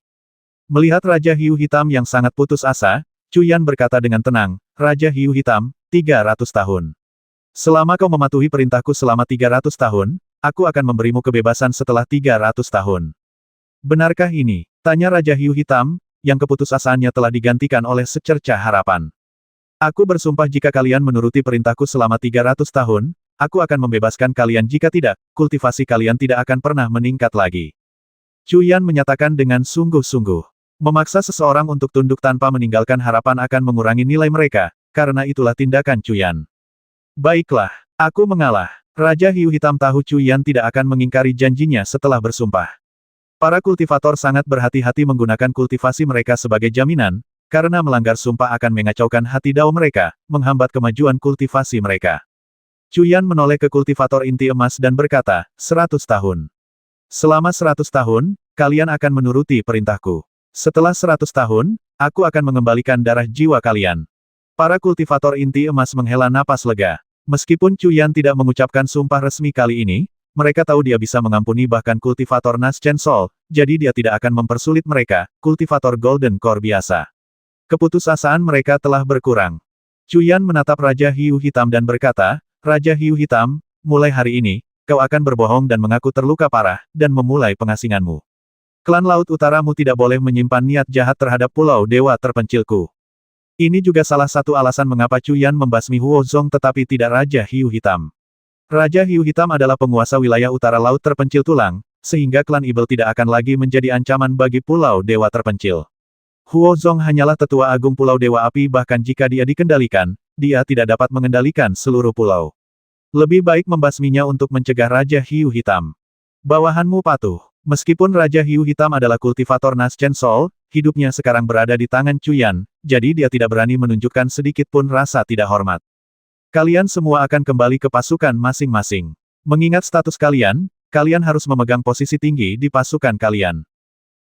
Melihat Raja Hiu Hitam yang sangat putus asa, Cuyan berkata dengan tenang, "Raja Hiu Hitam, 300 tahun. Selama kau mematuhi perintahku selama 300 tahun, aku akan memberimu kebebasan setelah 300 tahun. Benarkah ini?" Tanya Raja Hiu Hitam, yang keputusasaannya telah digantikan oleh secercah harapan. "Aku bersumpah jika kalian menuruti perintahku selama 300 tahun, aku akan membebaskan kalian. Jika tidak, kultivasi kalian tidak akan pernah meningkat lagi." Cuyan menyatakan dengan sungguh-sungguh. Memaksa seseorang untuk tunduk tanpa meninggalkan harapan akan mengurangi nilai mereka, karena itulah tindakan Cuyan. "Baiklah, aku mengalah." Raja Hiu Hitam tahu Cuyan tidak akan mengingkari janjinya setelah bersumpah. Para kultivator sangat berhati-hati menggunakan kultivasi mereka sebagai jaminan, karena melanggar sumpah akan mengacaukan hati dao mereka, menghambat kemajuan kultivasi mereka. Cuyan menoleh ke kultivator inti emas dan berkata, 100 tahun. Selama 100 tahun, kalian akan menuruti perintahku. Setelah 100 tahun, aku akan mengembalikan darah jiwa kalian. Para kultivator inti emas menghela napas lega. Meskipun Cuyan tidak mengucapkan sumpah resmi kali ini, mereka tahu dia bisa mengampuni bahkan kultivator Naschen Soul, jadi dia tidak akan mempersulit mereka, kultivator Golden Core biasa. Keputusasaan mereka telah berkurang. Cuyan menatap Raja Hiu Hitam dan berkata, "Raja Hiu Hitam, mulai hari ini, kau akan berbohong dan mengaku terluka parah, dan memulai pengasinganmu. Klan Laut Utaramu tidak boleh menyimpan niat jahat terhadap Pulau Dewa Terpencilku. Ini juga salah satu alasan mengapa Cuyan membasmi Huo Zong tetapi tidak Raja Hiu Hitam. Raja Hiu Hitam adalah penguasa wilayah utara Laut Terpencil Tulang, sehingga klan Ibel tidak akan lagi menjadi ancaman bagi Pulau Dewa Terpencil. Huo Zong hanyalah tetua agung Pulau Dewa Api bahkan jika dia dikendalikan, dia tidak dapat mengendalikan seluruh pulau. Lebih baik membasminya untuk mencegah Raja Hiu Hitam. Bawahanmu patuh. Meskipun Raja Hiu Hitam adalah kultivator Nas Chen Sol, hidupnya sekarang berada di tangan Cuyan, jadi dia tidak berani menunjukkan sedikit pun rasa tidak hormat. Kalian semua akan kembali ke pasukan masing-masing. Mengingat status kalian, kalian harus memegang posisi tinggi di pasukan kalian.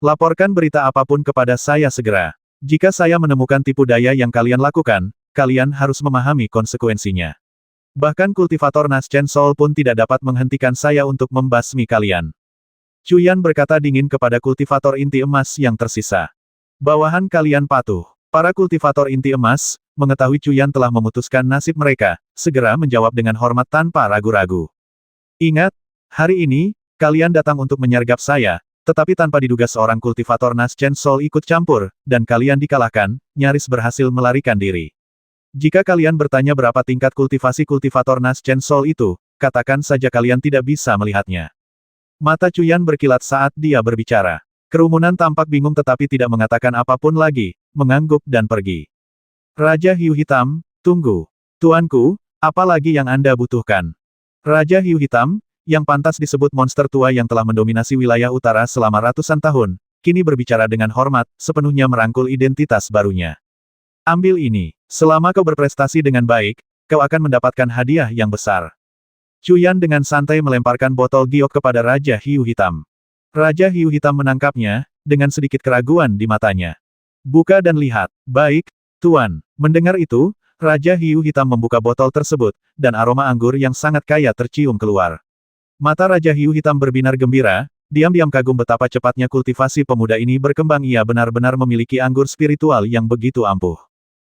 Laporkan berita apapun kepada saya segera. Jika saya menemukan tipu daya yang kalian lakukan, kalian harus memahami konsekuensinya. Bahkan kultivator Nas Chen Sol pun tidak dapat menghentikan saya untuk membasmi kalian. Cuyan berkata dingin kepada kultivator inti emas yang tersisa. Bawahan kalian patuh. Para kultivator inti emas, mengetahui Cuyan telah memutuskan nasib mereka, segera menjawab dengan hormat tanpa ragu-ragu. Ingat, hari ini, kalian datang untuk menyergap saya, tetapi tanpa diduga seorang kultivator Nas Chen Sol ikut campur, dan kalian dikalahkan, nyaris berhasil melarikan diri. Jika kalian bertanya berapa tingkat kultivasi kultivator Nas Chen Sol itu, katakan saja kalian tidak bisa melihatnya. Mata Cuyan berkilat saat dia berbicara. Kerumunan tampak bingung tetapi tidak mengatakan apapun lagi, mengangguk dan pergi. Raja Hiu Hitam, tunggu. Tuanku, apa lagi yang Anda butuhkan? Raja Hiu Hitam, yang pantas disebut monster tua yang telah mendominasi wilayah utara selama ratusan tahun, kini berbicara dengan hormat, sepenuhnya merangkul identitas barunya. Ambil ini. Selama kau berprestasi dengan baik, kau akan mendapatkan hadiah yang besar. Cuyan dengan santai melemparkan botol giok kepada Raja Hiu Hitam. Raja Hiu Hitam menangkapnya, dengan sedikit keraguan di matanya. Buka dan lihat. Baik, Tuan. Mendengar itu, Raja Hiu Hitam membuka botol tersebut, dan aroma anggur yang sangat kaya tercium keluar. Mata Raja Hiu Hitam berbinar gembira, diam-diam kagum betapa cepatnya kultivasi pemuda ini berkembang. Ia benar-benar memiliki anggur spiritual yang begitu ampuh.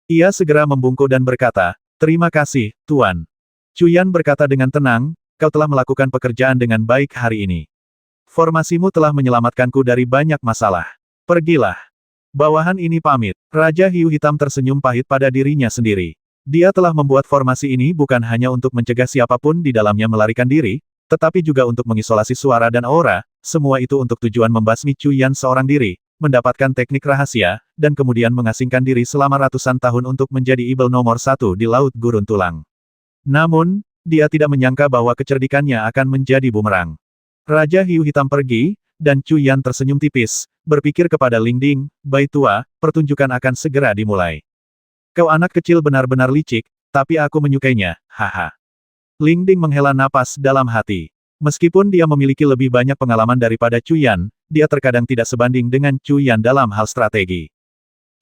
Ia segera membungkuk dan berkata, terima kasih, Tuan. Cuyan berkata dengan tenang, kau telah melakukan pekerjaan dengan baik hari ini. Formasimu telah menyelamatkanku dari banyak masalah. Pergilah. Bawahan ini pamit. Raja Hiu Hitam tersenyum pahit pada dirinya sendiri. Dia telah membuat formasi ini bukan hanya untuk mencegah siapapun di dalamnya melarikan diri, tetapi juga untuk mengisolasi suara dan aura, semua itu untuk tujuan membasmi Cuyan seorang diri, mendapatkan teknik rahasia, dan kemudian mengasingkan diri selama ratusan tahun untuk menjadi Ibel nomor 1 di Laut Gurun Tulang. Namun, dia tidak menyangka bahwa kecerdikannya akan menjadi bumerang. Raja Hiu Hitam pergi, dan Cuyan tersenyum tipis, berpikir kepada Ling Ding, "Bai tua, pertunjukan akan segera dimulai. Kau anak kecil benar-benar licik, tapi aku menyukainya, haha." Ling Ding menghela napas dalam hati. Meskipun dia memiliki lebih banyak pengalaman daripada Cuyan, dia terkadang tidak sebanding dengan Cuyan dalam hal strategi.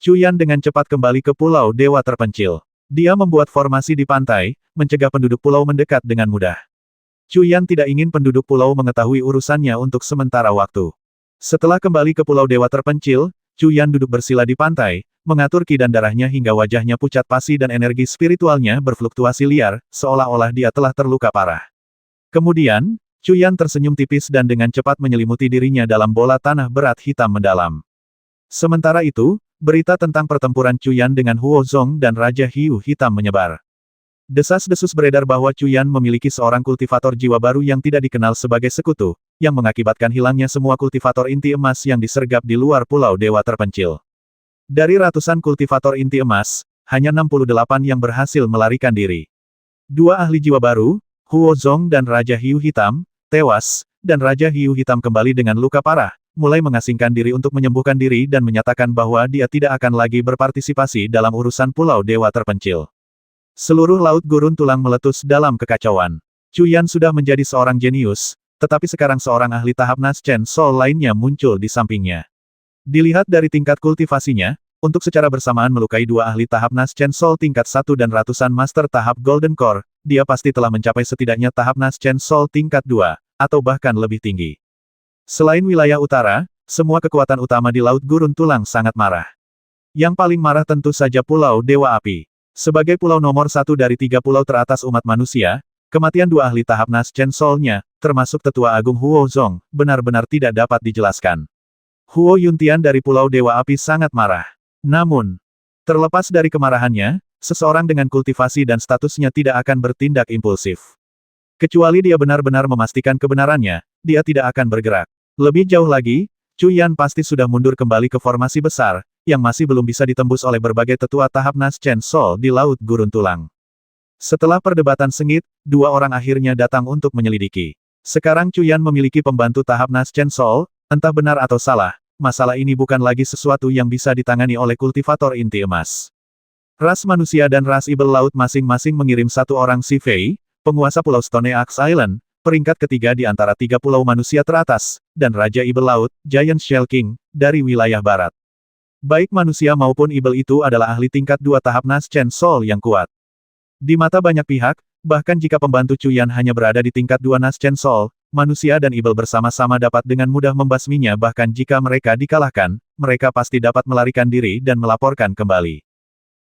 Cuyan dengan cepat kembali ke Pulau Dewa Terpencil. Dia membuat formasi di pantai, mencegah penduduk pulau mendekat dengan mudah. Cuyan tidak ingin penduduk pulau mengetahui urusannya untuk sementara waktu. Setelah kembali ke Pulau Dewa Terpencil, Cuyan duduk bersila di pantai, mengatur ki dan darahnya hingga wajahnya pucat pasi dan energi spiritualnya berfluktuasi liar, seolah-olah dia telah terluka parah. Kemudian, Cuyan tersenyum tipis dan dengan cepat menyelimuti dirinya dalam bola tanah berat hitam mendalam. Sementara itu, berita tentang pertempuran Cuyan dengan Huo Zong dan Raja Hiu Hitam menyebar. Desas-desus beredar bahwa Cuyan memiliki seorang kultivator jiwa baru yang tidak dikenal sebagai sekutu, yang mengakibatkan hilangnya semua kultivator inti emas yang disergap di luar Pulau Dewa Terpencil. Dari ratusan kultivator inti emas, hanya 68 yang berhasil melarikan diri. Dua ahli jiwa baru, Huo Zong dan Raja Hiu Hitam, tewas, dan Raja Hiu Hitam kembali dengan luka parah, mulai mengasingkan diri untuk menyembuhkan diri dan menyatakan bahwa dia tidak akan lagi berpartisipasi dalam urusan Pulau Dewa Terpencil. Seluruh Laut Gurun Tulang meletus dalam kekacauan. Cuyan sudah menjadi seorang jenius, tetapi sekarang seorang ahli tahap Nas Chen Sol lainnya muncul di sampingnya. Dilihat dari tingkat kultivasinya, untuk secara bersamaan melukai dua ahli tahap Nas Chen Sol tingkat 1 dan ratusan master tahap Golden Core, dia pasti telah mencapai setidaknya tahap Nas Chen Sol tingkat 2, atau bahkan lebih tinggi. Selain wilayah utara, semua kekuatan utama di Laut Gurun Tulang sangat marah. Yang paling marah tentu saja Pulau Dewa Api. Sebagai pulau nomor 1 dari 3 pulau teratas umat manusia, Kematian dua ahli tahap Nas Chen Soul-nya, termasuk Tetua Agung Huo Zong, benar-benar tidak dapat dijelaskan. Huo Yuntian dari Pulau Dewa Api sangat marah. Namun, terlepas dari kemarahannya, seseorang dengan kultivasi dan statusnya tidak akan bertindak impulsif. Kecuali dia benar-benar memastikan kebenarannya, dia tidak akan bergerak. Lebih jauh lagi, Chu Yan pasti sudah mundur kembali ke formasi besar, yang masih belum bisa ditembus oleh berbagai tetua tahap Nas Chen Soul di Laut Gurun Tulang. Setelah perdebatan sengit, dua orang akhirnya datang untuk menyelidiki. Sekarang Chu Yan memiliki pembantu tahap Nas Chen Soul, entah benar atau salah, masalah ini bukan lagi sesuatu yang bisa ditangani oleh kultivator inti emas. Ras manusia dan ras ibel laut masing-masing mengirim satu orang Si Fei, penguasa Pulau Stone Axe Island, peringkat ketiga di antara tiga pulau manusia teratas, dan Raja Ibel Laut, Giant Shell King, dari wilayah barat. Baik manusia maupun ibel itu adalah ahli tingkat 2 tahap Nas Chen Soul yang kuat. Di mata banyak pihak, bahkan jika pembantu Chu Yan hanya berada di tingkat 2 Nas Chen Soul, manusia dan ibel bersama-sama dapat dengan mudah membasminya bahkan jika mereka dikalahkan, mereka pasti dapat melarikan diri dan melaporkan kembali.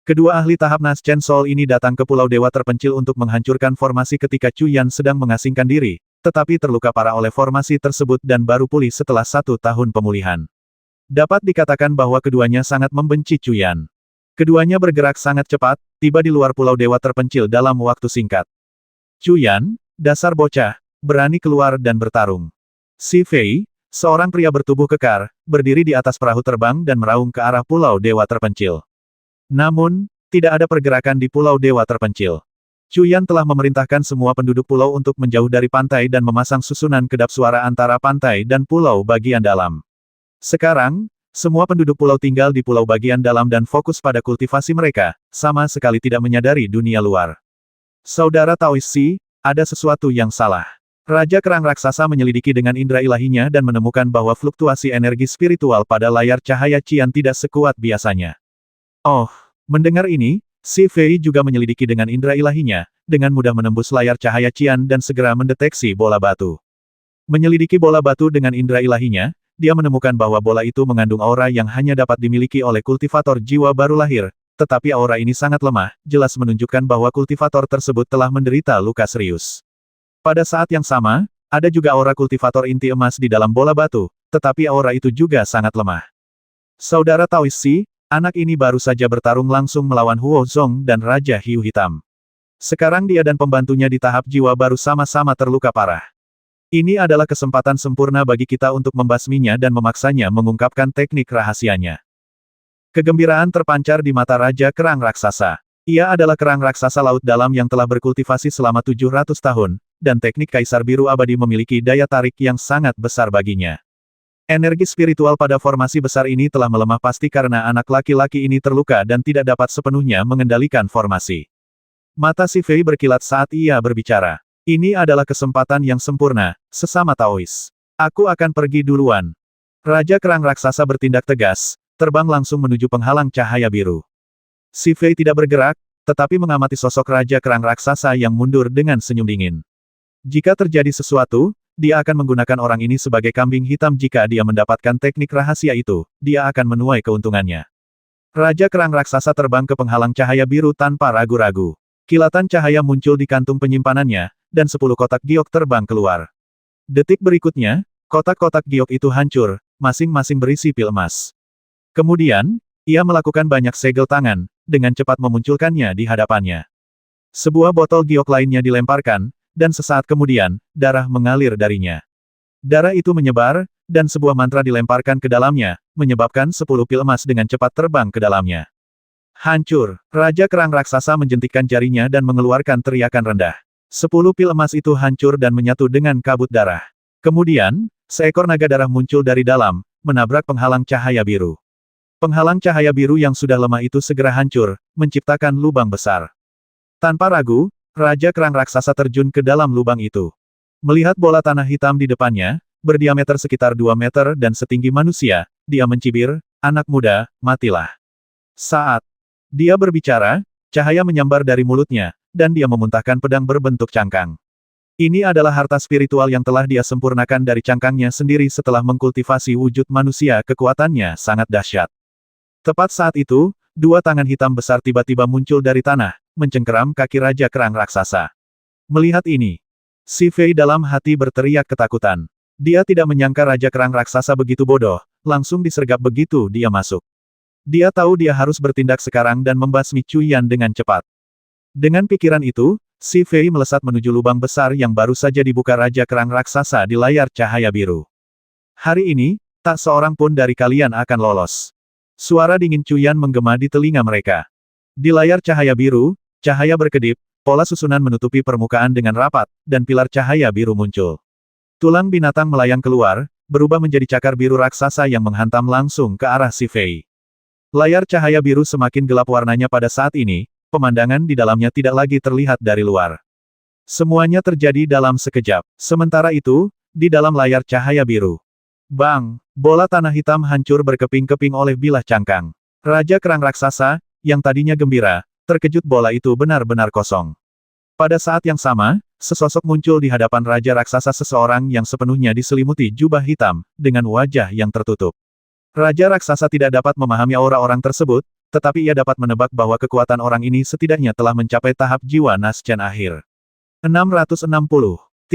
Kedua ahli tahap Nas Chen Soul ini datang ke Pulau Dewa terpencil untuk menghancurkan formasi ketika Chu Yan sedang mengasingkan diri, tetapi terluka parah oleh formasi tersebut dan baru pulih setelah 1 tahun pemulihan. Dapat dikatakan bahwa keduanya sangat membenci Chu Yan. Keduanya bergerak sangat cepat, tiba di luar Pulau Dewa terpencil dalam waktu singkat. Chu Yan, dasar bocah, berani keluar dan bertarung. Si Fei, seorang pria bertubuh kekar, berdiri di atas perahu terbang dan meraung ke arah Pulau Dewa terpencil. Namun, tidak ada pergerakan di Pulau Dewa terpencil. Chu Yan telah memerintahkan semua penduduk pulau untuk menjauh dari pantai dan memasang susunan kedap suara antara pantai dan pulau bagian dalam. Sekarang, semua penduduk pulau tinggal di pulau bagian dalam dan fokus pada kultivasi mereka, sama sekali tidak menyadari dunia luar. Saudara Taois Si, ada sesuatu yang salah. Raja Kerang Raksasa menyelidiki dengan indera ilahinya dan menemukan bahwa fluktuasi energi spiritual pada layar cahaya Qian tidak sekuat biasanya. Oh, mendengar ini, Si Fei juga menyelidiki dengan indera ilahinya, dengan mudah menembus layar cahaya Qian dan segera mendeteksi bola batu. Menyelidiki bola batu dengan indera ilahinya, dia menemukan bahwa bola itu mengandung aura yang hanya dapat dimiliki oleh kultivator jiwa baru lahir, tetapi aura ini sangat lemah, jelas menunjukkan bahwa kultivator tersebut telah menderita luka serius. Pada saat yang sama, ada juga aura kultivator inti emas di dalam bola batu, tetapi aura itu juga sangat lemah. Saudara Taois Si, anak ini baru saja bertarung langsung melawan Huo Zong dan Raja Hiu Hitam. Sekarang dia dan pembantunya di tahap jiwa baru sama-sama terluka parah. Ini adalah kesempatan sempurna bagi kita untuk membasminya dan memaksanya mengungkapkan teknik rahasianya. Kegembiraan terpancar di mata Raja Kerang Raksasa. Ia adalah kerang raksasa laut dalam yang telah berkultivasi selama 700 tahun, dan teknik Kaisar Biru Abadi memiliki daya tarik yang sangat besar baginya. Energi spiritual pada formasi besar ini telah melemah pasti karena anak laki-laki ini terluka dan tidak dapat sepenuhnya mengendalikan formasi. Mata Si Fei berkilat saat ia berbicara. Ini adalah kesempatan yang sempurna, sesama Taois. Aku akan pergi duluan. Raja Kerang Raksasa bertindak tegas, terbang langsung menuju penghalang cahaya biru. Si Fei tidak bergerak, tetapi mengamati sosok Raja Kerang Raksasa yang mundur dengan senyum dingin. Jika terjadi sesuatu, dia akan menggunakan orang ini sebagai kambing hitam jika dia mendapatkan teknik rahasia itu, dia akan menuai keuntungannya. Raja Kerang Raksasa terbang ke penghalang cahaya biru tanpa ragu-ragu. Kilatan cahaya muncul di kantung penyimpanannya, dan 10 kotak giok terbang keluar. Detik berikutnya, kotak-kotak giok itu hancur, masing-masing berisi pil emas. Kemudian, ia melakukan banyak segel tangan, dengan cepat memunculkannya di hadapannya. Sebuah botol giok lainnya dilemparkan, dan sesaat kemudian, darah mengalir darinya. Darah itu menyebar, dan sebuah mantra dilemparkan ke dalamnya, menyebabkan 10 pil emas dengan cepat terbang ke dalamnya. Hancur! Raja Kerang Raksasa menjentikkan jarinya dan mengeluarkan teriakan rendah. 10 pil emas itu hancur dan menyatu dengan kabut darah. Kemudian, seekor naga darah muncul dari dalam, menabrak penghalang cahaya biru. Penghalang cahaya biru yang sudah lemah itu segera hancur, menciptakan lubang besar. Tanpa ragu, Raja Kerang Raksasa terjun ke dalam lubang itu. Melihat bola tanah hitam di depannya, berdiameter sekitar 2 meter dan setinggi manusia, dia mencibir, "Anak muda, matilah." Saat dia berbicara, cahaya menyambar dari mulutnya, dan dia memuntahkan pedang berbentuk cangkang. Ini adalah harta spiritual yang telah dia sempurnakan dari cangkangnya sendiri setelah mengkultivasi wujud manusia. Kekuatannya sangat dahsyat. Tepat saat itu, 2 tangan hitam besar tiba-tiba muncul dari tanah, mencengkeram kaki Raja Kerang Raksasa. Melihat ini, Si Fei dalam hati berteriak ketakutan. Dia tidak menyangka Raja Kerang Raksasa begitu bodoh, langsung disergap begitu dia masuk. Dia tahu dia harus bertindak sekarang dan membasmi Cuyan dengan cepat. Dengan pikiran itu, Si Fei melesat menuju lubang besar yang baru saja dibuka Raja Kerang Raksasa di layar cahaya biru. Hari ini, tak seorang pun dari kalian akan lolos. Suara dingin Cuyan menggema di telinga mereka. Di layar cahaya biru, cahaya berkedip, pola susunan menutupi permukaan dengan rapat, dan pilar cahaya biru muncul. Tulang binatang melayang keluar, berubah menjadi cakar biru raksasa yang menghantam langsung ke arah Si Fei. Layar cahaya biru semakin gelap warnanya pada saat ini, pemandangan di dalamnya tidak lagi terlihat dari luar. Semuanya terjadi dalam sekejap. Sementara itu, di dalam layar cahaya biru. Bang! Bola tanah hitam hancur berkeping-keping oleh bilah cangkang. Raja Kerang Raksasa, yang tadinya gembira, terkejut bola itu benar-benar kosong. Pada saat yang sama, sesosok muncul di hadapan Raja Raksasa, seseorang yang sepenuhnya diselimuti jubah hitam, dengan wajah yang tertutup. Raja Raksasa tidak dapat memahami aura orang tersebut, tetapi ia dapat menebak bahwa kekuatan orang ini setidaknya telah mencapai tahap jiwa Naschen akhir. 660.